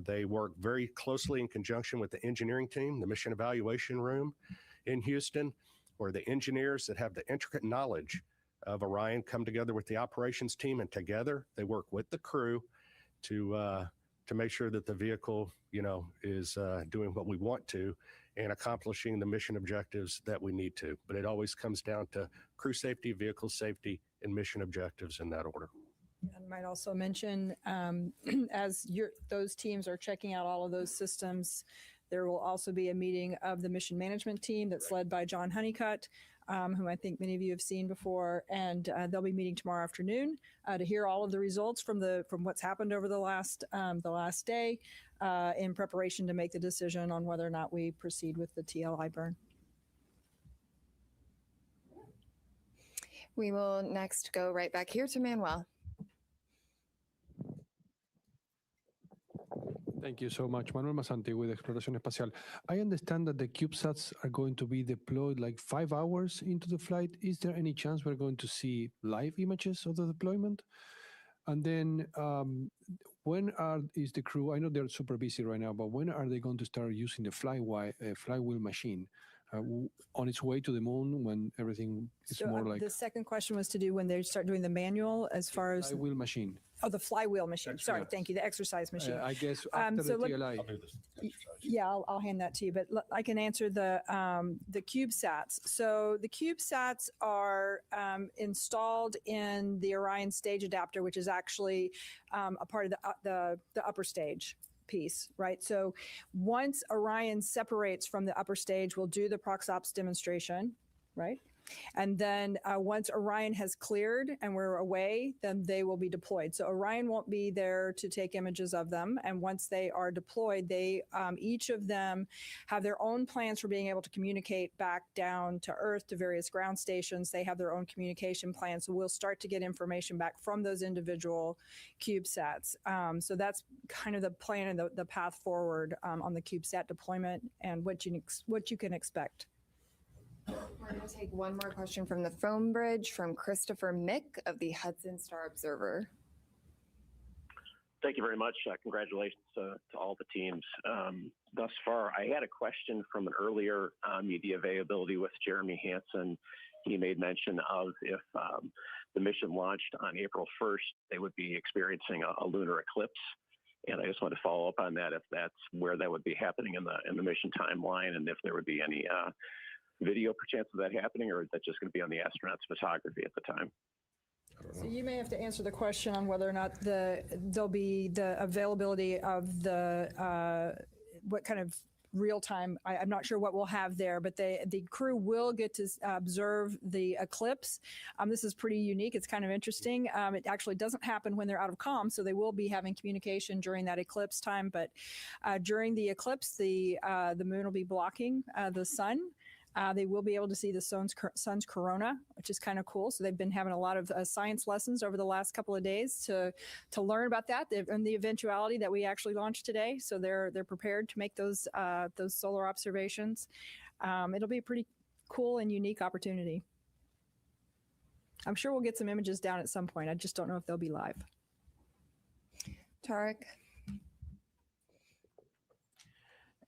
[SPEAKER 8] They work very closely in conjunction with the engineering team, the mission evaluation room in Houston, where the engineers that have the intricate knowledge of Orion come together with the operations team, and together they work with the crew to make sure that the vehicle, is doing what we want to and accomplishing the mission objectives that we need to. But it always comes down to crew safety, vehicle safety, and mission objectives in that order.
[SPEAKER 10] I might also mention, as those teams are checking out all of those systems, there will also be a meeting of the mission management team that's led by John Honeycutt, whom I think many of you have seen before, and they'll be meeting tomorrow afternoon to hear all of the results from what's happened over the last day in preparation to make the decision on whether or not we proceed with the TLI burn.
[SPEAKER 15] We will next go right back here to Manuel.
[SPEAKER 22] Thank you so much. Manuel Masante with Exploración Espacial. I understand that the CubeSats are going to be deployed like 5 hours into the flight. Is there any chance we're going to see live images of the deployment? And then when is the crew, I know they're super busy right now, but when are they going to start using the flywheel machine on its way to the moon when everything is more like...
[SPEAKER 10] The second question was to do when they start doing the manual as far as...
[SPEAKER 22] Flywheel machine.
[SPEAKER 10] Oh, the flywheel machine. Sorry, thank you. The exercise machine.
[SPEAKER 22] I guess after the TLI.
[SPEAKER 10] Yeah, I'll hand that to you. But I can answer the CubeSats. So the CubeSats are installed in the Orion stage adapter, which is actually a part of the upper stage piece, right? So once Orion separates from the upper stage, we'll do the ProxOps demonstration, right? And then once Orion has cleared and we're away, then they will be deployed. So Orion won't be there to take images of them. And once they are deployed, they each of them have their own plans for being able to communicate back down to Earth to various ground stations. They have their own communication plans. So we'll start to get information back from those individual CubeSats. So that's kind of the plan and the path forward on the CubeSat deployment and what you can expect.
[SPEAKER 15] We're going to take one more question from the phone bridge from Christopher Mick of the Hudson Star Observer.
[SPEAKER 1] Thank you very much. Congratulations to all the teams thus far. I had a question from an earlier media availability with Jeremy Hansen. He made mention of if the mission launched on April 1st, they would be experiencing a lunar eclipse. And I just want to follow up on that, if that's where that would be happening in the mission timeline, and if there would be any video perchance of that happening, or is that just going to be on the astronauts' photography at the time?
[SPEAKER 10] So you may have to answer the question on whether or not there'll be the availability of the what kind of real time. I'm not sure what we'll have there, but the crew will get to observe the eclipse. This is pretty unique. It's kind of interesting. It actually doesn't happen when they're out of comm, so they will be having communication during that eclipse time. But during the eclipse, the moon will be blocking the sun. They will be able to see the sun's corona, which is kind of cool. So they've been having a lot of science lessons over the last couple of days to learn about that and the eventuality that we actually launched today. So they're prepared to make those solar observations. It'll be a pretty cool and unique opportunity. I'm sure we'll get some images down at some point. I just don't know if they'll be live.
[SPEAKER 15] Tarek.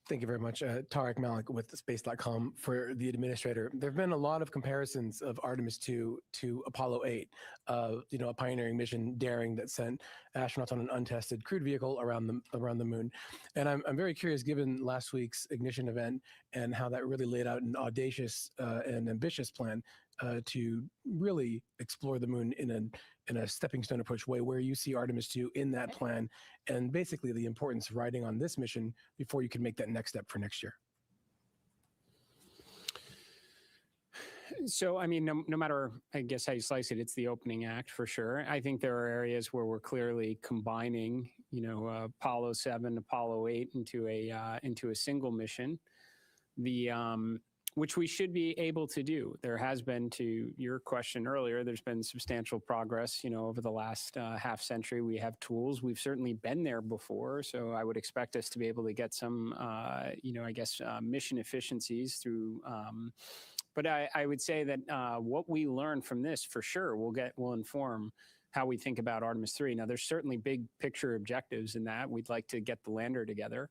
[SPEAKER 2] Thank you very much. Tarek Malik with space.com for the administrator. There have been a lot of comparisons of Artemis 2 to Apollo 8, a pioneering mission, daring, that sent astronauts on an untested crewed vehicle around the moon. And I'm very curious, given last week's ignition event and how that really laid out an audacious and ambitious plan to really explore the moon in a stepping stone approach way, where you see Artemis 2 in that plan, and basically the importance of riding on this mission before you can make that next step for next year.
[SPEAKER 5] So, I mean, no matter, I guess, how you slice it, it's the opening act for sure. I think there are areas where we're clearly combining, Apollo 7, Apollo 8 into a single mission. Which we should be able to do. There has been, to your question earlier, there's been substantial progress, over the last half century. We have tools. We've certainly been there before, so I would expect us to be able to get some, mission efficiencies through. But I would say that what we learn from this, for sure, will inform how we think about Artemis 3. Now, there's certainly big picture objectives in that. We'd like to get the lander together.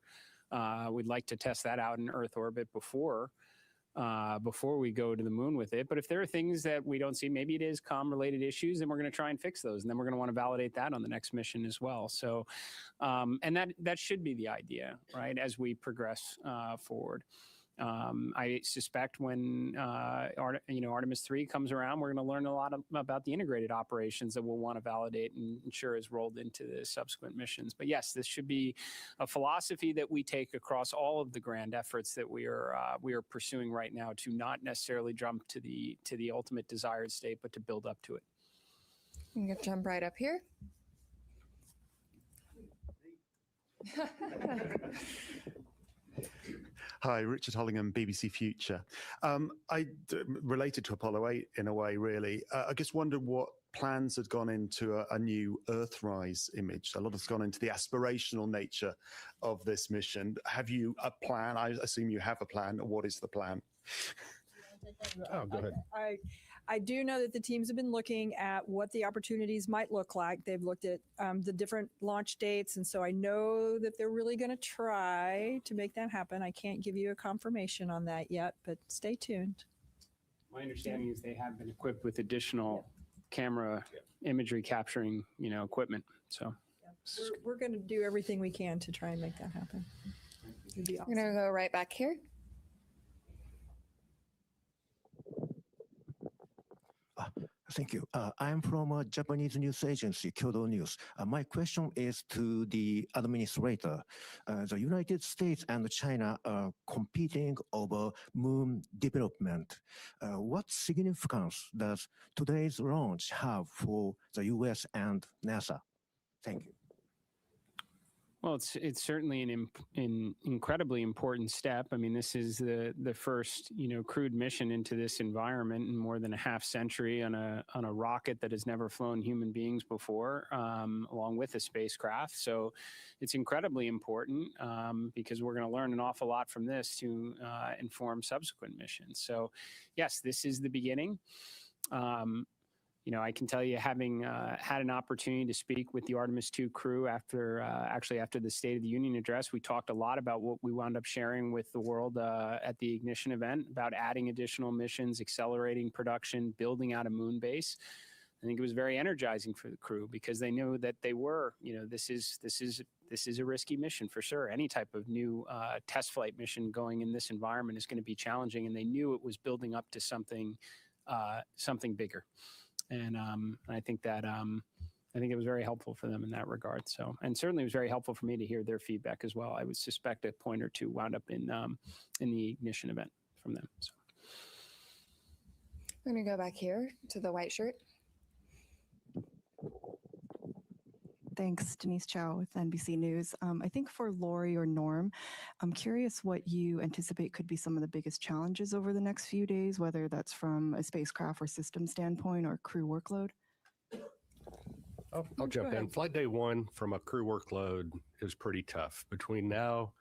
[SPEAKER 5] We'd like to test that out in Earth orbit before we go to the moon with it. But if there are things that we don't see, maybe it is comm-related issues, then we're going to try and fix those. And then we're going to want to validate that on the next mission as well. So, and that should be the idea, right, as we progress forward. I suspect when Artemis 3 comes around, we're going to learn a lot about the integrated operations that we'll want to validate and ensure is rolled into the subsequent missions. But yes, this should be a philosophy that we take across all of the grand efforts that we are pursuing right now, to not necessarily jump to the ultimate desired state, but to build up to it.
[SPEAKER 15] I'm going to jump right up here.
[SPEAKER 23] Hi, Richard Hollingham, BBC Future. Related to Apollo 8 in a way, really. I just wondered what plans had gone into a new Earthrise image. A lot has gone into the aspirational nature of this mission. Have you a plan? I assume you have a plan. What is the plan?
[SPEAKER 2] Oh, go ahead.
[SPEAKER 10] I do know that the teams have been looking at what the opportunities might look like. They've looked at the different launch dates, and so I know that they're really going to try to make that happen. I can't give you a confirmation on that yet, but stay tuned.
[SPEAKER 5] My understanding is they have been equipped with additional camera imagery capturing, equipment. So
[SPEAKER 10] we're going to do everything we can to try and make that happen. It'd be awesome.
[SPEAKER 15] We're going to go right back here.
[SPEAKER 3] Thank you. I'm from a Japanese news agency, Kyodo News. My question is to the administrator. The United States and China are competing over moon development. What significance does today's launch have for the US and NASA? Thank you.
[SPEAKER 5] Well, it's certainly an incredibly important step. I mean, this is the first crewed mission into this environment in more than a half century on a rocket that has never flown human beings before, along with a spacecraft. So it's incredibly important because we're going to learn an awful lot from this to inform subsequent missions. So yes, this is the beginning. I can tell you, having had an opportunity to speak with the Artemis II crew after the State of the Union address, we talked a lot about what we wound up sharing with the world at the Ignition event about adding additional missions, accelerating production, building out a moon base. I think it was very energizing for the crew because they knew that they were, this is a risky mission for sure. Any type of new test flight mission going in this environment is going to be challenging, and they knew it was building up to something bigger. And I think that it was very helpful for them in that regard. So, and certainly it was very helpful for me to hear their feedback as well. I would suspect a point or two wound up in the Ignition event from them. So.
[SPEAKER 15] We're going to go back here to the white shirt.
[SPEAKER 7] Thanks, Denise Chow with NBC News. I think for Lori or Norm, I'm curious what you anticipate could be some of the biggest challenges over the next few days, whether that's from a spacecraft or system standpoint or crew workload.
[SPEAKER 8] I'll jump in. Flight day one from a crew workload is pretty tough. Between now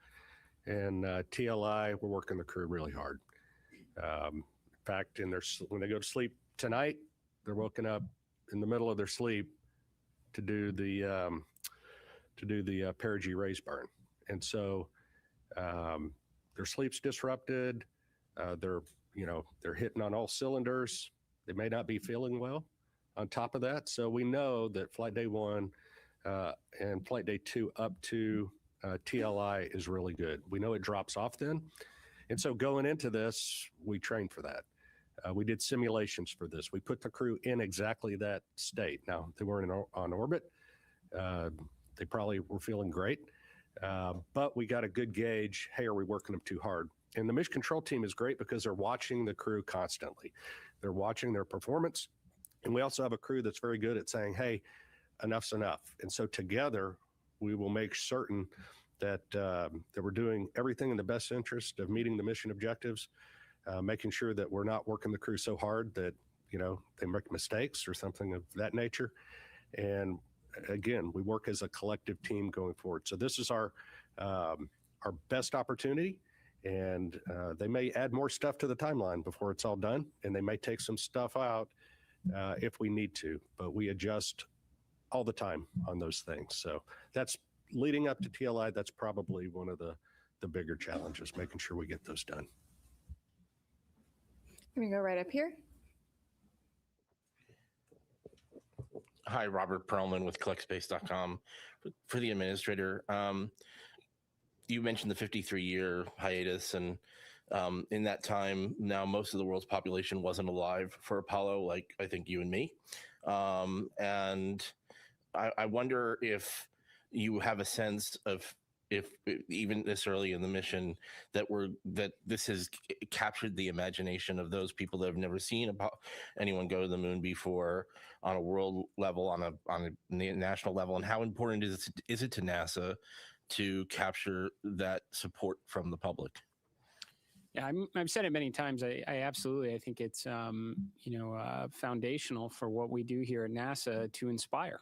[SPEAKER 8] and TLI, we're working the crew really hard. In fact, when they go to sleep tonight, they're woken up in the middle of their sleep to do the perigee raise burn, and so their sleep's disrupted. They're hitting on all cylinders. They may not be feeling well. On top of that, so we know that flight day one and flight day two up to TLI is really good. We know it drops off then, and so going into this, we trained for that. We did simulations for this. We put the crew in exactly that state. Now, they weren't on orbit. They probably were feeling great, but we got a good gauge. Hey, are we working them too hard? And the mission control team is great because they're watching the crew constantly. They're watching their performance. And we also have a crew that's very good at saying, hey, enough's enough. And so together, we will make certain that we're doing everything in the best interest of meeting the mission objectives, making sure that we're not working the crew so hard that, they make mistakes or something of that nature. And again, we work as a collective team going forward. So this is our best opportunity, and they may add more stuff to the timeline before it's all done, and they may take some stuff out if we need to, but we adjust all the time on those things. So that's leading up to TLI. That's probably one of the bigger challenges, making sure we get those done.
[SPEAKER 15] I'm going to go right up here.
[SPEAKER 9] Hi, Robert Perlman with CollectSpace.com. For the administrator, you mentioned the 53-year hiatus, and in that time, now most of the world's population wasn't alive for Apollo, like I think you and me. And I wonder if you have a sense of if even this early in the mission that this has captured the imagination of those people that have never seen anyone go to the moon before on a world level, on a national level, and how important is it to NASA to capture that support from the public?
[SPEAKER 5] Yeah, I've said it many times. I absolutely, I think it's foundational for what we do here at NASA to inspire.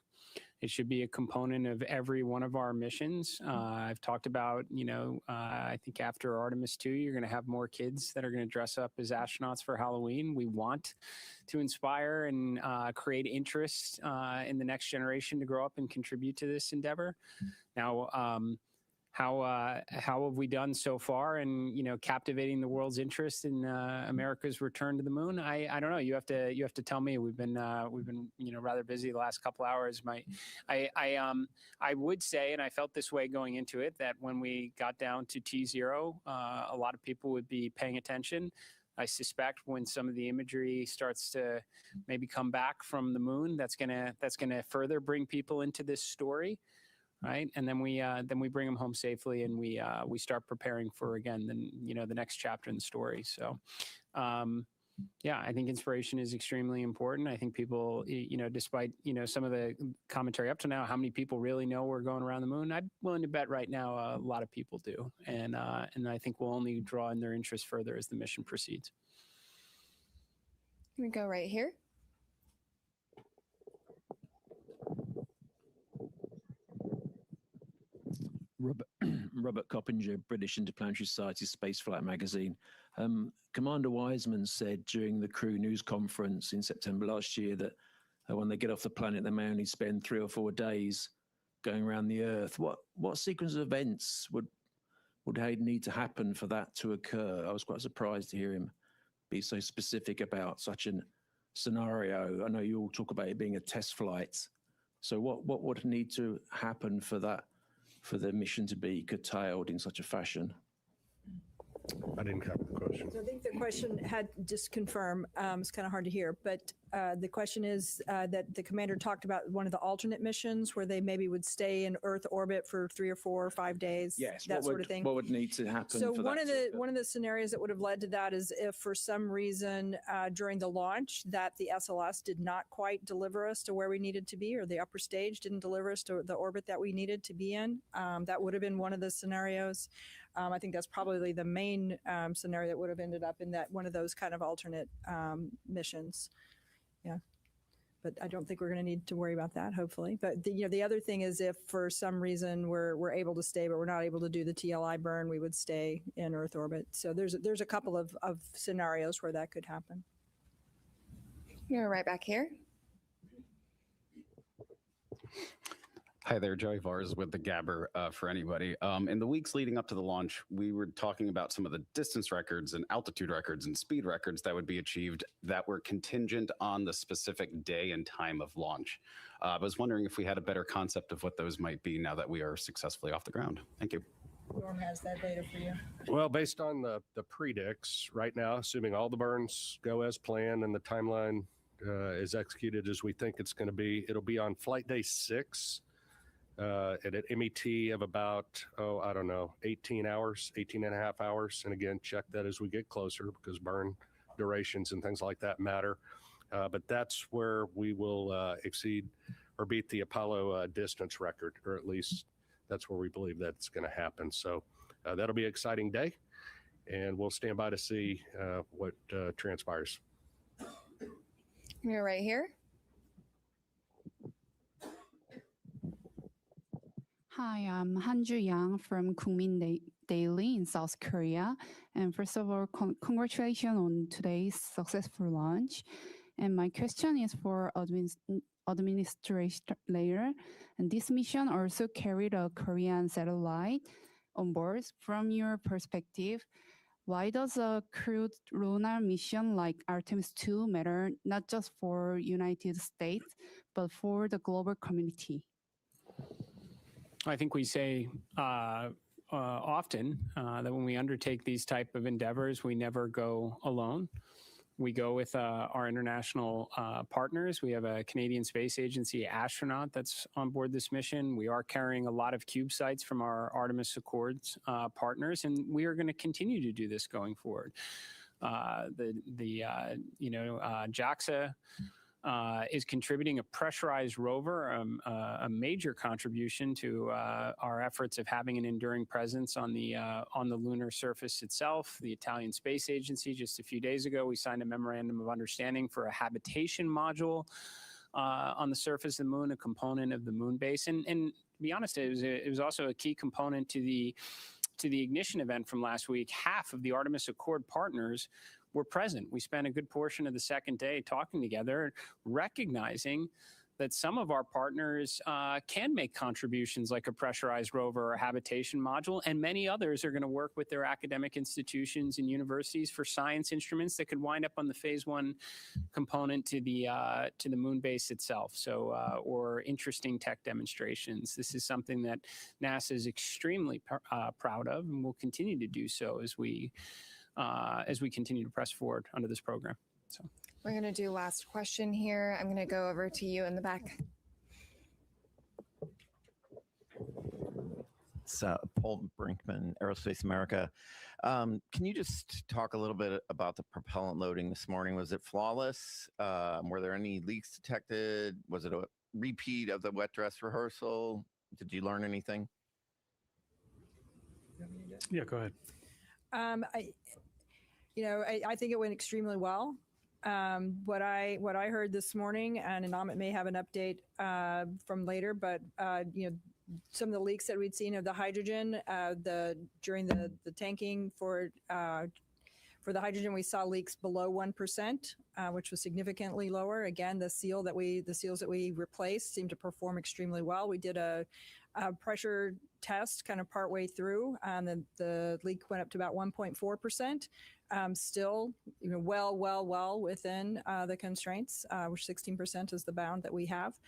[SPEAKER 5] It should be a component of every one of our missions. I've talked about, I think after Artemis II, you're going to have more kids that are going to dress up as astronauts for Halloween. We want to inspire and create interest in the next generation to grow up and contribute to this endeavor. Now, how have we done so far in captivating the world's interest in America's return to the moon? I don't know. You have to tell me. We've been rather busy the last couple hours. I would say, and I felt this way going into it, that when we got down to T0, a lot of people would be paying attention. I suspect when some of the imagery starts to maybe come back from the moon, that's gonna further bring people into this story, right? And then we bring them home safely, and we start preparing for, again, the next chapter in the story. So. Yeah, I think inspiration is extremely important. I think people, despite, some of the commentary up to now, how many people really know we're going around the moon? I'm willing to bet right now a lot of people do. And I think we'll only draw in their interest further as the mission proceeds.
[SPEAKER 15] We go right here.
[SPEAKER 6] Robert Coppinger, British Interplanetary Society Spaceflight Magazine. Commander Wiseman said during the crew news conference in September last year that when they get off the planet, they may only spend 3 or 4 days going around the Earth. What sequence of events would need to happen for that to occur? I was quite surprised to hear him be so specific about such a scenario. I know you all talk about it being a test flight. So what would need to happen for the mission to be curtailed in such a fashion?
[SPEAKER 8] I didn't cover the question.
[SPEAKER 10] So I think the question had, just confirm, it's kind of hard to hear, but the question is that the commander talked about one of the alternate missions where they maybe would stay in Earth orbit for 3 or 4 or 5 days,
[SPEAKER 6] yes,
[SPEAKER 10] that sort of thing.
[SPEAKER 6] What would need to happen?
[SPEAKER 10] So
[SPEAKER 6] for
[SPEAKER 10] one
[SPEAKER 6] that
[SPEAKER 10] of the scenarios that would have led to that is if for some reason during the launch that the SLS did not quite deliver us to where we needed to be, or the upper stage didn't deliver us to the orbit that we needed to be in, that would have been one of the scenarios. I think that's probably the main scenario that would have ended up in that one of those kind of alternate missions. Yeah, but I don't think we're going to need to worry about that, hopefully. But the other thing is if for some reason we're able to stay, but we're not able to do the TLI burn, we would stay in Earth orbit. So there's a couple of scenarios where that could happen.
[SPEAKER 15] You're right back here.
[SPEAKER 12] Hi there, Joey Vars with the Gabber for anybody. In the weeks leading up to the launch, we were talking about some of the distance records and altitude records and speed records that would be achieved that were contingent on the specific day and time of launch. I was wondering if we had a better concept of what those might be now that we are successfully off the ground. Thank you.
[SPEAKER 10] Norm has that data for you.
[SPEAKER 8] Well, based on the predicts right now, assuming all the burns go as planned and the timeline is executed as we think it's going to be, it'll be on flight day 6. At an MET of about, 18 hours, 18 and a half hours. And again, check that as we get closer because burn durations and things like that matter. But that's where we will exceed or beat the Apollo distance record, or at least that's where we believe that's going to happen. So that'll be an exciting day, and we'll stand by to see what transpires.
[SPEAKER 15] You're right here.
[SPEAKER 13] Hi, I'm Hanju Yang from Kookmin Daily in South Korea. And first of all, congratulations on today's successful launch. And my question is for administrator layer. And this mission also carried a Korean satellite on board. From your perspective, why does a crewed lunar mission like Artemis 2 matter not just for United States, but for the global community?
[SPEAKER 5] I think we say often that when we undertake these type of endeavors, we never go alone. We go with our international partners. We have a Canadian Space Agency astronaut that's on board this mission. We are carrying a lot of CubeSats from our Artemis Accords partners, and we are going to continue to do this going forward. JAXA is contributing a pressurized rover, a major contribution to our efforts of having an enduring presence on the lunar surface itself. The Italian Space Agency, just a few days ago, we signed a memorandum of understanding for a habitation module on the surface of the moon, a component of the moon base. And to be honest, it was also a key component to the ignition event from last week. Half of the Artemis Accord partners were present. We spent a good portion of the second day talking together, recognizing that some of our partners can make contributions like a pressurized rover or a habitation module, and many others are going to work with their academic institutions and universities for science instruments that could wind up on the phase 1 component to the moon base itself. So, or interesting tech demonstrations. This is something that NASA is extremely proud of, and will continue to do so as we as we continue to press forward under this program. So
[SPEAKER 15] we're going to do last question here. I'm going to go over to you in the back.
[SPEAKER 14] It's Paul Brinkman, Aerospace America. Can you just talk a little bit about the propellant loading this morning? Was it flawless? Were there any leaks detected? Was it a repeat of the wet dress rehearsal? Did you learn anything?
[SPEAKER 11] Yeah, go ahead.
[SPEAKER 10] I think it went extremely well. What I heard this morning, and Amit may have an update from later, but some of the leaks that we'd seen of the hydrogen during the tanking for the hydrogen, we saw leaks below 1%, which was significantly lower. Again, the seals that we replaced seemed to perform extremely well. We did a pressure test kind of partway through, and the leak went up to about 1.4%. Still, well within the constraints, which 16% is the bound that we have.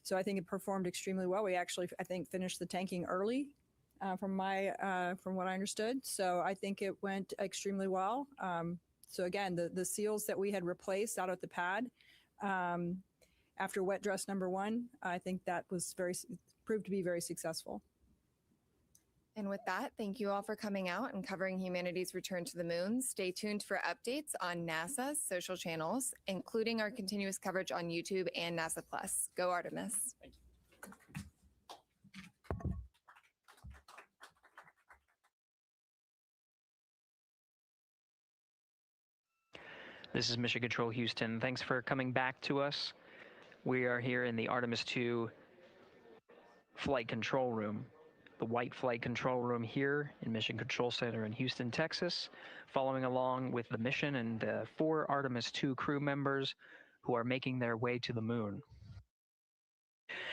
[SPEAKER 10] So I think it performed extremely well. We actually, I think, finished the tanking early, from what I understood. So I think it went extremely well. So again, the seals that we had replaced out at the pad after wet dress number 1, I think that was proved to be very successful.
[SPEAKER 15] And with that, thank you all for coming out and covering humanity's return to the moon. Stay tuned for updates on NASA's social channels, including our continuous coverage on YouTube and NASA Plus. Go Artemis. Thank you.
[SPEAKER 16] This is Mission Control Houston. Thanks for coming back to us. We are here in the Artemis II flight control room. The white flight control room here in Mission Control Center in Houston, Texas, following along with the mission and 4 Artemis II crew members who are making their way to the moon.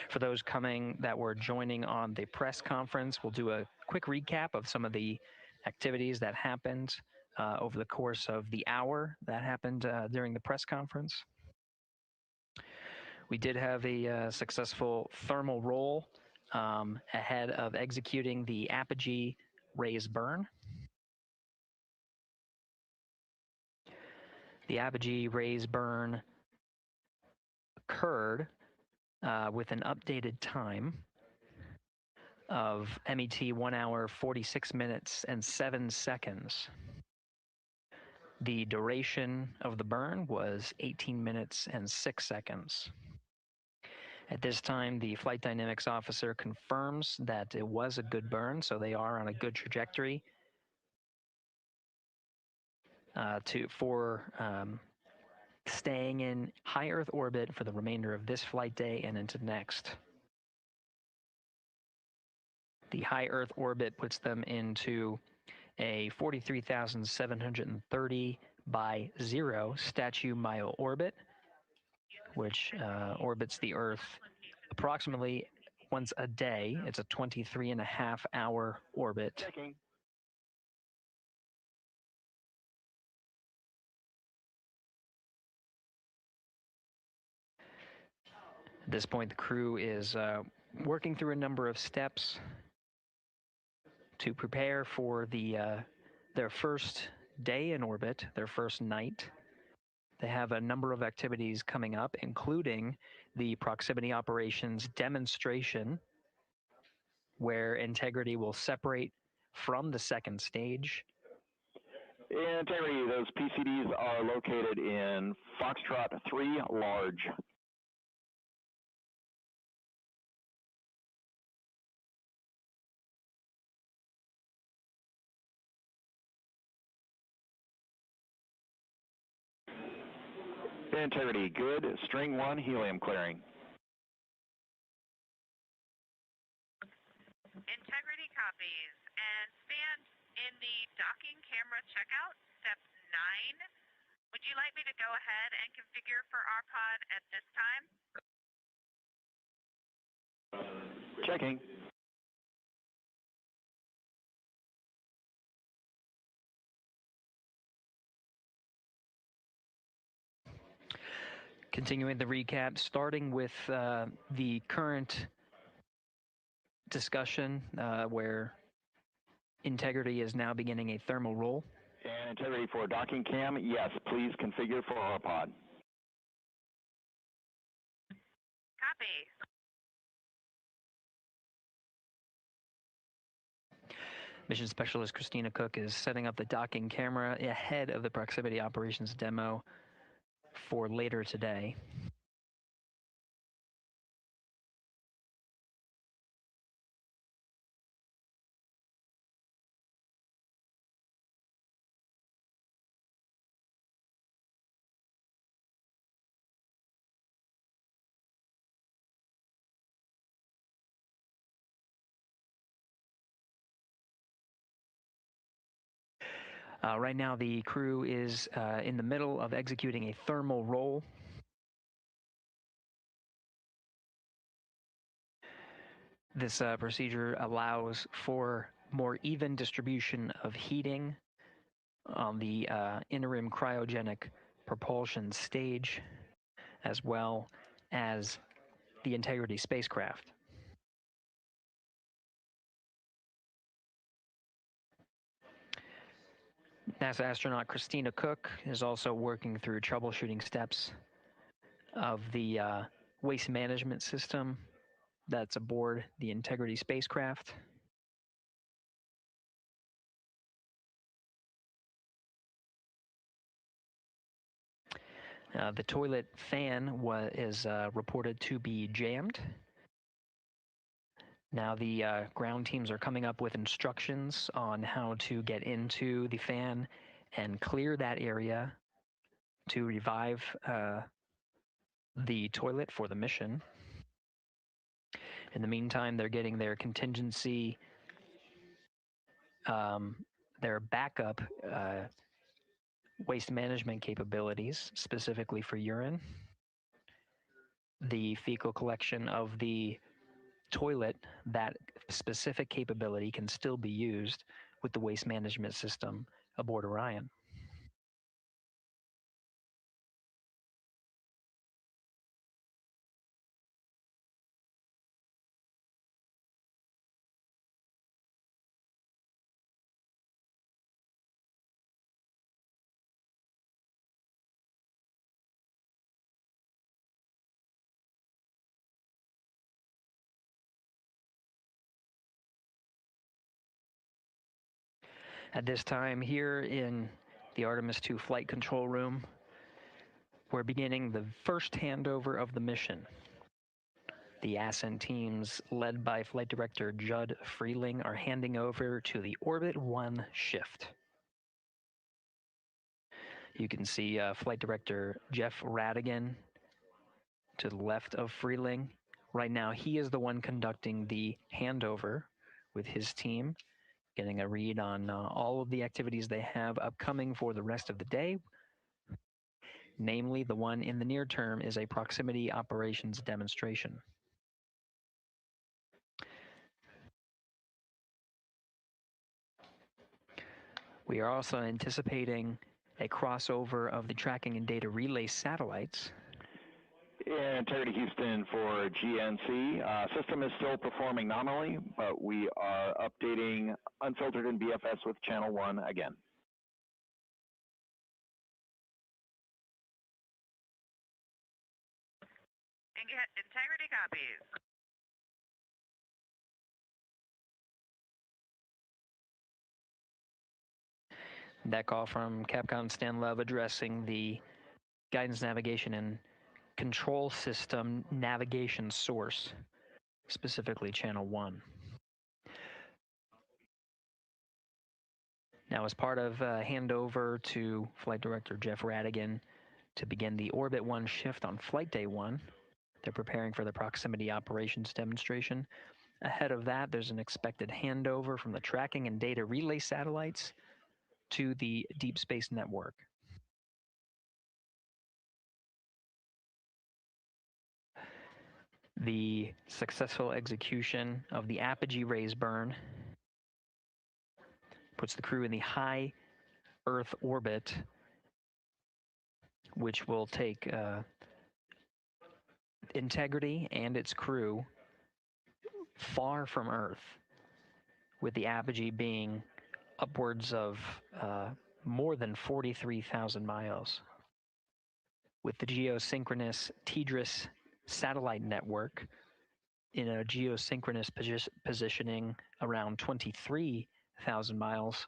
[SPEAKER 16] For those that were joining on the press conference, we'll do a quick recap of some of the activities that happened over the course of the hour that happened during the press conference. We did have a successful thermal roll ahead of executing the apogee raise burn. The apogee raise burn occurred with an updated time of MET 1 hour, 46 minutes, and 7 seconds. The duration of the burn was 18 minutes and 6 seconds. At this time, the flight dynamics officer confirms that it was a good burn, so they are on a good trajectory for staying in high Earth orbit for the remainder of this flight day and into next. The high Earth orbit puts them into a 43,730 by 0 statute mile orbit, which orbits the Earth approximately once a day. It's a 23.5-hour orbit.
[SPEAKER 1] Checking.
[SPEAKER 16] At this point, the crew is working through a number of steps to prepare for their first day in orbit, their first night. They have a number of activities coming up, including the proximity operations demonstration, where Integrity will separate from the second stage.
[SPEAKER 17] Integrity, those PCDs are located in Foxtrot 3 large. Integrity, good. String 1, helium clearing.
[SPEAKER 24] Integrity copies. And stand in the docking camera checkout, step 9. Would you like me to go ahead and configure for RPOD at this time?
[SPEAKER 17] Checking.
[SPEAKER 16] Continuing the recap, starting with the current discussion where Integrity is now beginning a thermal roll.
[SPEAKER 17] Integrity for docking cam, yes, please configure for our pod.
[SPEAKER 24] Copy.
[SPEAKER 16] Mission Specialist Christina Cook is setting up the docking camera ahead of the proximity operations demo for later today. Right now, the crew is in the middle of executing a thermal roll. This procedure allows for more even distribution of heating on the interim cryogenic propulsion stage, as well as the Integrity spacecraft. NASA astronaut Christina Cook is also working through troubleshooting steps of the waste management system that's aboard the Integrity spacecraft. The toilet fan is reported to be jammed. Now the ground teams are coming up with instructions on how to get into the fan and clear that area to revive the toilet for the mission. In the meantime, they're getting their contingency, their backup waste management capabilities, specifically for urine. The fecal collection of the toilet, that specific capability can still be used with the waste management system aboard Orion. At this time here in the Artemis II flight control room, we're beginning the first handover of the mission. The ascent teams led by Flight Director Judd Freeling are handing over to the Orbit 1 shift. You can see Flight Director Jeff Radigan to the left of Freeling. Right now, he is the one conducting the handover with his team, getting a read on all of the activities they have upcoming for the rest of the day. Namely, the one in the near term is a proximity operations demonstration. We are also anticipating a crossover of the tracking and data relay satellites.
[SPEAKER 17] Integrity Houston for GNC. System is still performing nominally, but we are updating unfiltered and BFS with channel 1 again.
[SPEAKER 24] Integrity copies.
[SPEAKER 16] That call from Capcom Stan Love addressing the guidance, navigation, and control system navigation source, specifically channel 1. Now, as part of handover to Flight Director Jeff Radigan to begin the Orbit 1 shift on Flight Day 1, they're preparing for the proximity operations demonstration. Ahead of that, there's an expected handover from the tracking and data relay satellites to the Deep Space Network. The successful execution of the apogee raise burn puts the crew in the high Earth orbit, which will take Integrity and its crew far from Earth, with the apogee being upwards of more than 43,000 miles. With the geosynchronous TDRS satellite network in a geosynchronous positioning around 23,000 miles,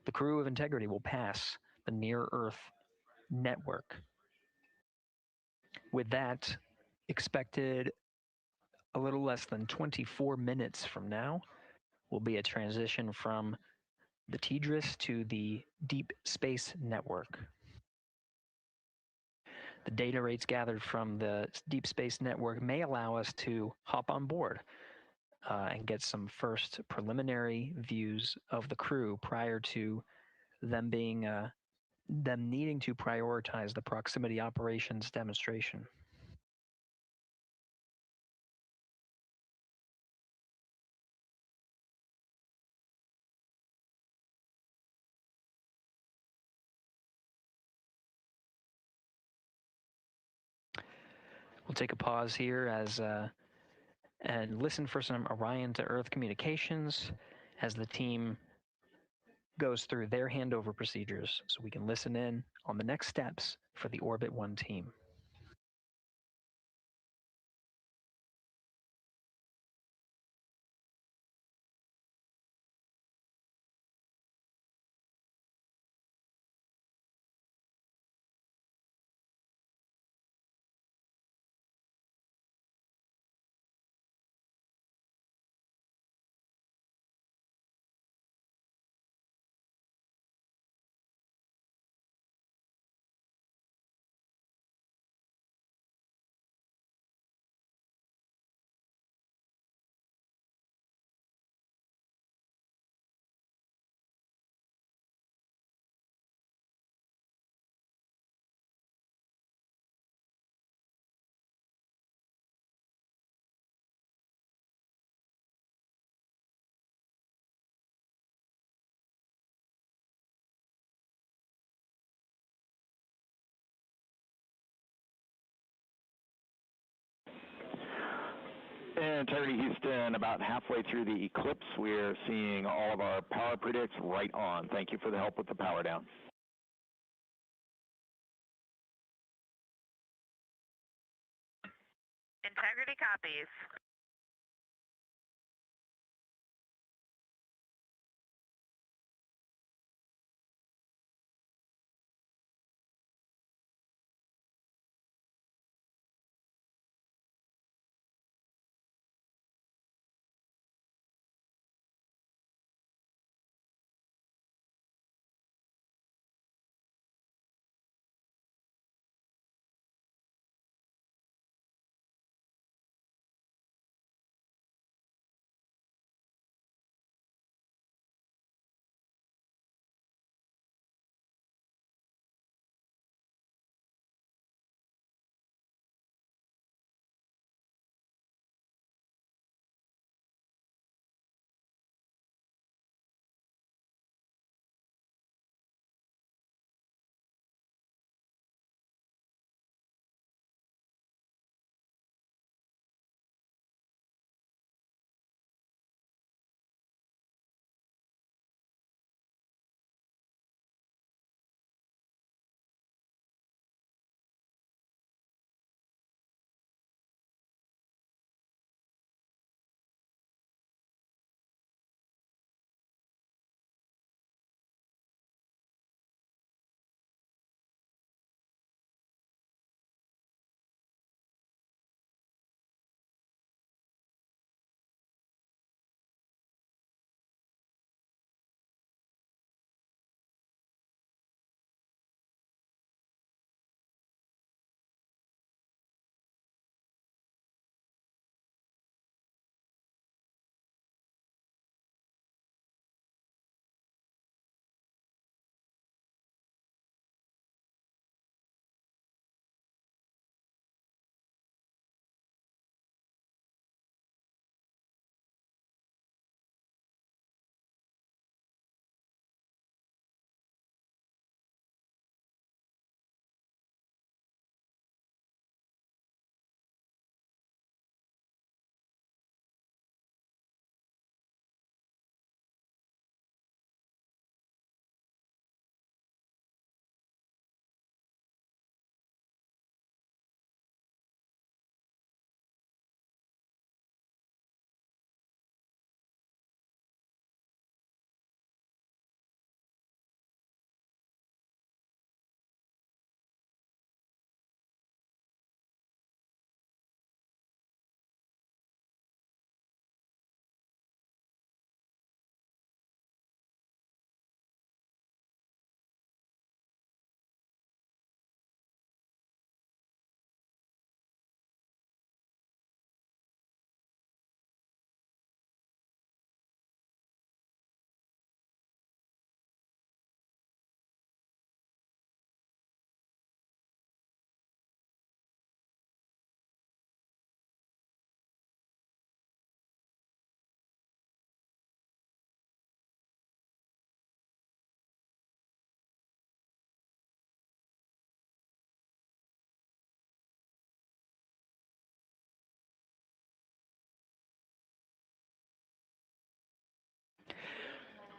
[SPEAKER 16] the crew of Integrity will pass the near-Earth network. With that, expected a little less than 24 minutes from now will be a transition from the TDRS to the Deep Space Network. The data rates gathered from the Deep Space Network may allow us to hop on board and get some first preliminary views of the crew prior to them needing to prioritize the proximity operations demonstration. We'll take a pause here and listen for some Orion to Earth communications as the team goes through their handover procedures so we can listen in on the next steps for the Orbit 1 team.
[SPEAKER 17] Integrity Houston, about halfway through the eclipse, we're seeing all of our power predicts right on. Thank you for the help with the power down.
[SPEAKER 24] Integrity copies.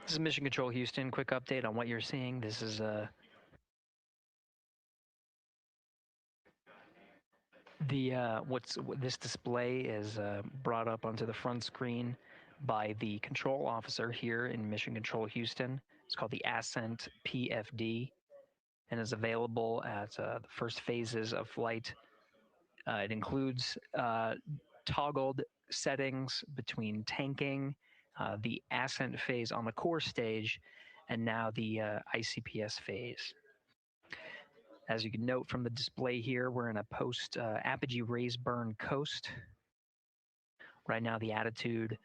[SPEAKER 16] This is Mission Control Houston. Quick update on what you're seeing. This is this display is brought up onto the front screen by the control officer here in Mission Control Houston. It's called the Ascent PFD and is available at the first phases of flight. It includes toggled settings between tanking, the ascent phase on the core stage, and now the ICPS phase. As you can note from the display here, we're in a post apogee raise burn coast. Right now, the attitude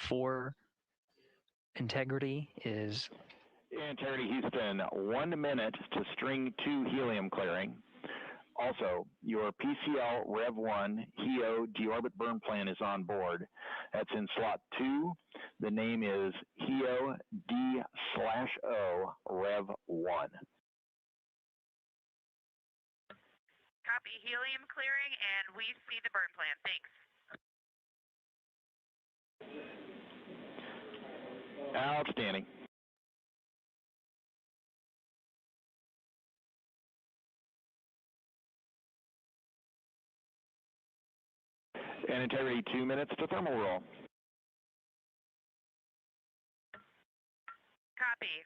[SPEAKER 16] for integrity is...
[SPEAKER 17] Integrity Houston, 1 minute to string 2 helium clearing. Also, your PCL Rev 1 HEO deorbit burn plan is on board. That's in slot 2. The name is HEO D/O Rev 1.
[SPEAKER 24] Copy helium clearing, and we see the burn plan. Thanks.
[SPEAKER 17] Outstanding. And integrity, 2 minutes to thermal roll.
[SPEAKER 24] Copy.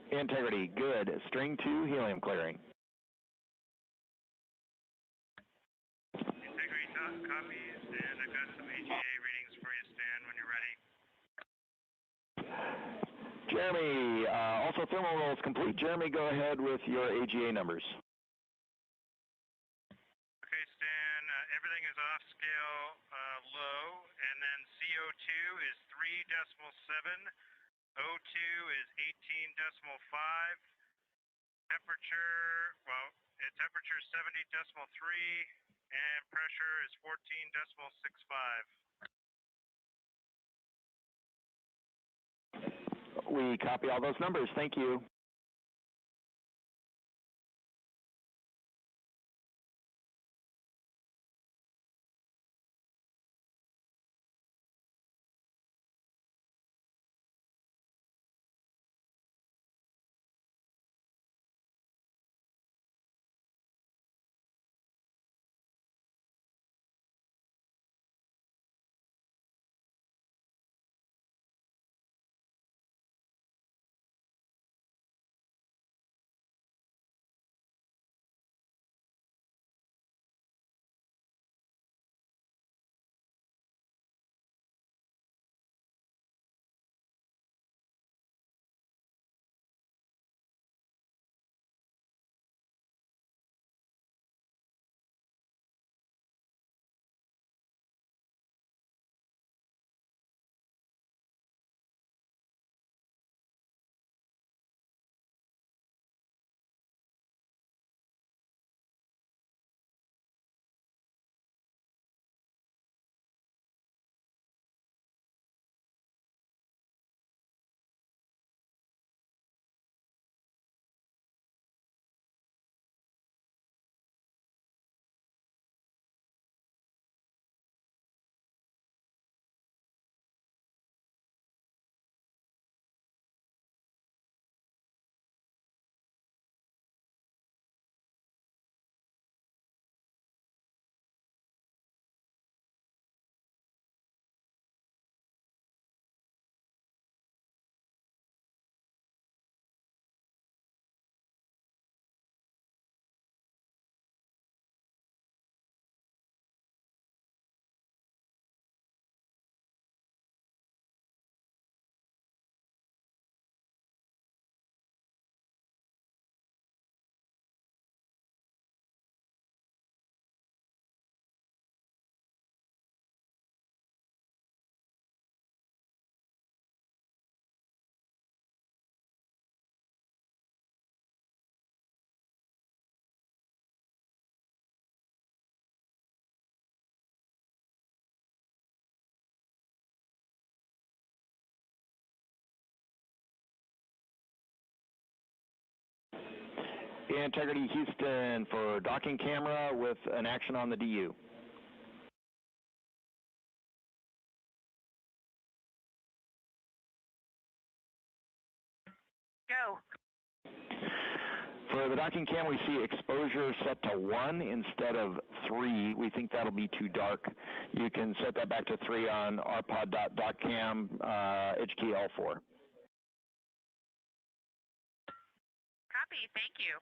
[SPEAKER 17] Integrity, good. String 2 helium clearing.
[SPEAKER 18] Integrity copies, and I've got some AGA readings for you, Stan, when you're ready.
[SPEAKER 17] Jeremy, also thermal roll is complete. Jeremy, go ahead with your AGA numbers.
[SPEAKER 18] Okay, Stan, everything is off scale low, and then CO2 is 3.7. O2 is 18.5. Temperature, temperature is 70.3, and pressure is 14.65.
[SPEAKER 17] We copy all those numbers. Thank you. Integrity Houston for docking camera with an action on the DU.
[SPEAKER 24] Go.
[SPEAKER 17] For the docking cam, we see exposure set to 1 instead of 3. We think that'll be too dark. You can set that back to 3 on rpod.doccam, edge key L4.
[SPEAKER 24] Copy. Thank you.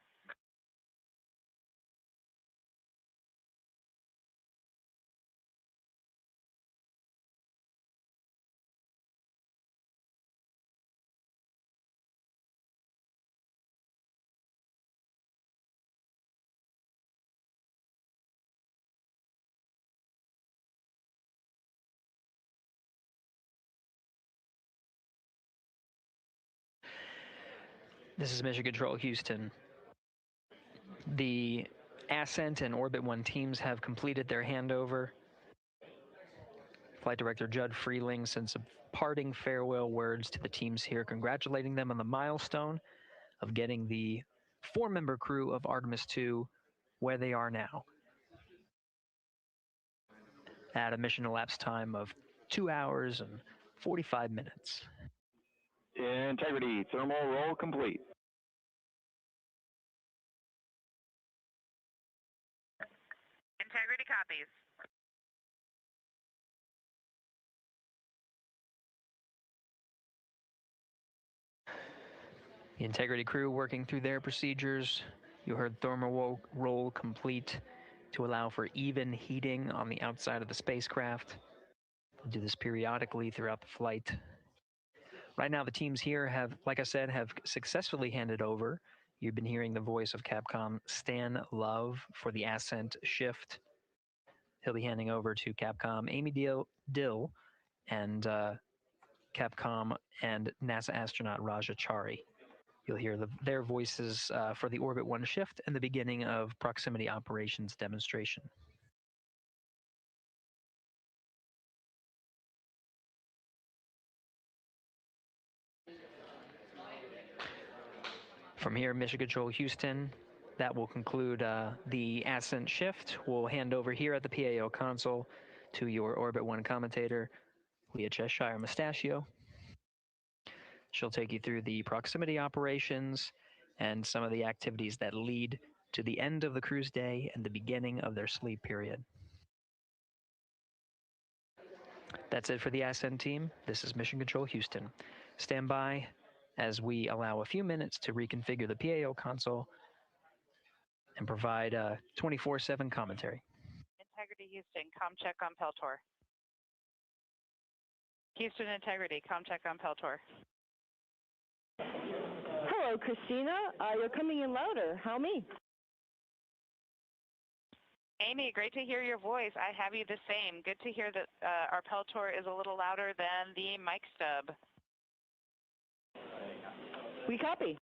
[SPEAKER 16] This is Mission Control Houston. The Ascent and Orbit 1 teams have completed their handover. Flight Director Judd Freeling sent some parting farewell words to the teams here, congratulating them on the milestone of getting the 4-member crew of Artemis 2 where they are now, at a mission elapsed time of 2 hours and 45 minutes.
[SPEAKER 17] Integrity, thermal roll complete.
[SPEAKER 24] Integrity copies.
[SPEAKER 16] The Integrity crew working through their procedures. You heard thermal roll complete to allow for even heating on the outside of the spacecraft. We'll do this periodically throughout the flight. Right now, the teams here have, like I said, have successfully handed over. You've been hearing the voice of Capcom Stan Love for the Ascent shift. He'll be handing over to Capcom Amy Dill and Capcom and NASA astronaut Raja Chari. You'll hear their voices for the Orbit 1 shift and the beginning of proximity operations demonstration. From here, Mission Control Houston, that will conclude the Ascent shift. We'll hand over here at the PAO console to your Orbit 1 commentator, Leah Cheshire Mustachio. She'll take you through the proximity operations and some of the activities that lead to the end of the cruise day and the beginning of their sleep period. That's it for the Ascent team. This is Mission Control Houston. Stand by as we allow a few minutes to reconfigure the PAO console and provide 24/7 commentary.
[SPEAKER 24] Integrity Houston, com check on Peltor. Houston Integrity, com check on Peltor.
[SPEAKER 4] Hello, Christina. You're coming in louder. How me?
[SPEAKER 24] Amy, great to hear your voice. I have you the same. Good to hear that our Peltor is a little louder than the mic stub.
[SPEAKER 4] We copy.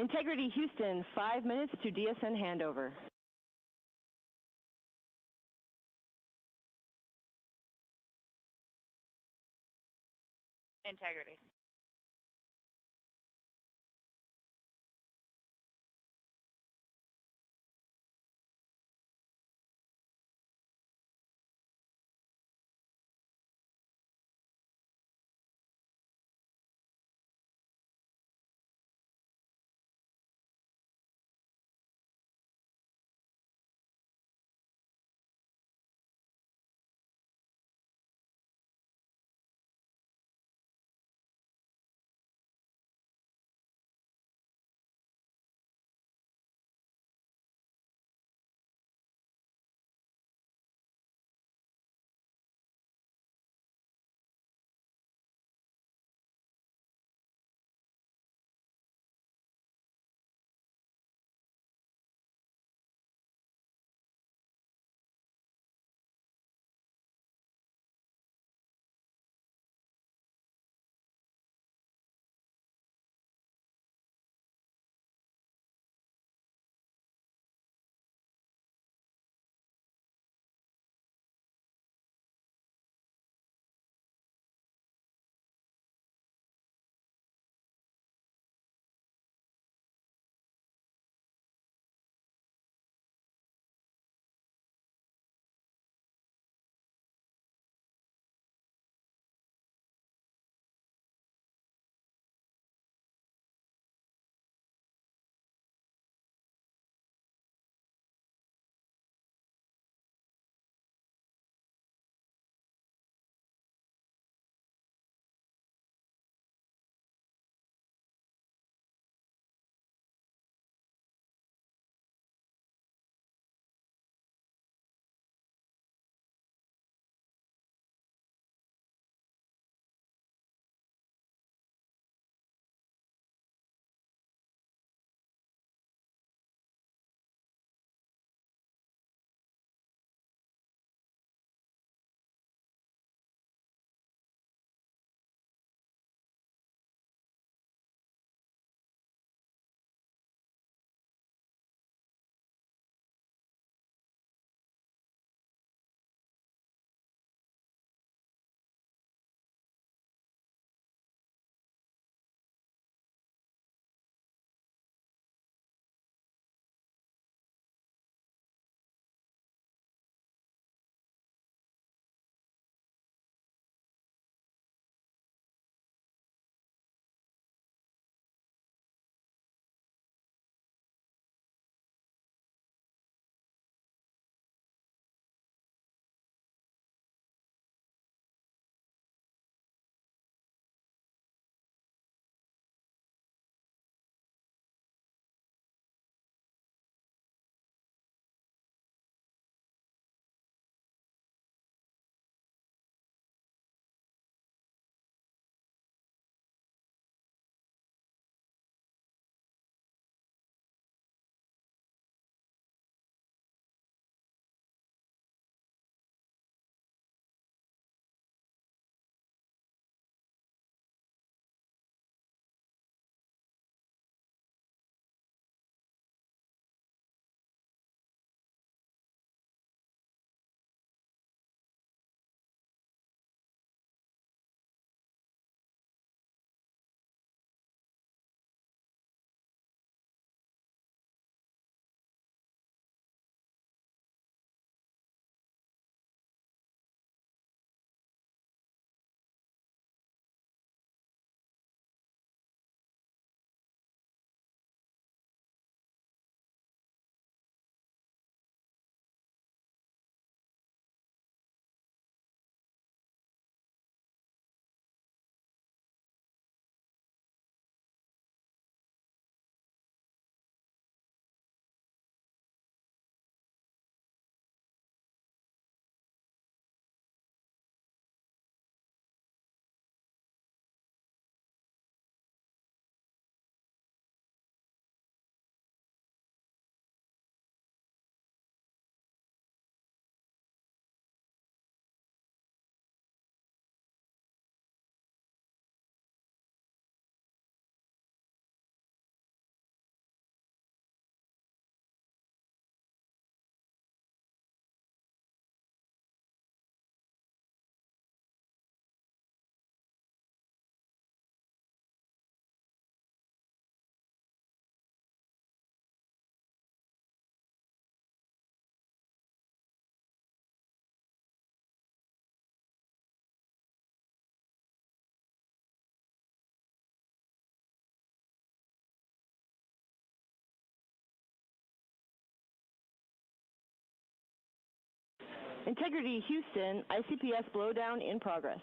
[SPEAKER 4] Integrity Houston, 5 minutes to DSN handover.
[SPEAKER 24] Integrity.
[SPEAKER 4] Integrity Houston, ICPS blowdown in progress.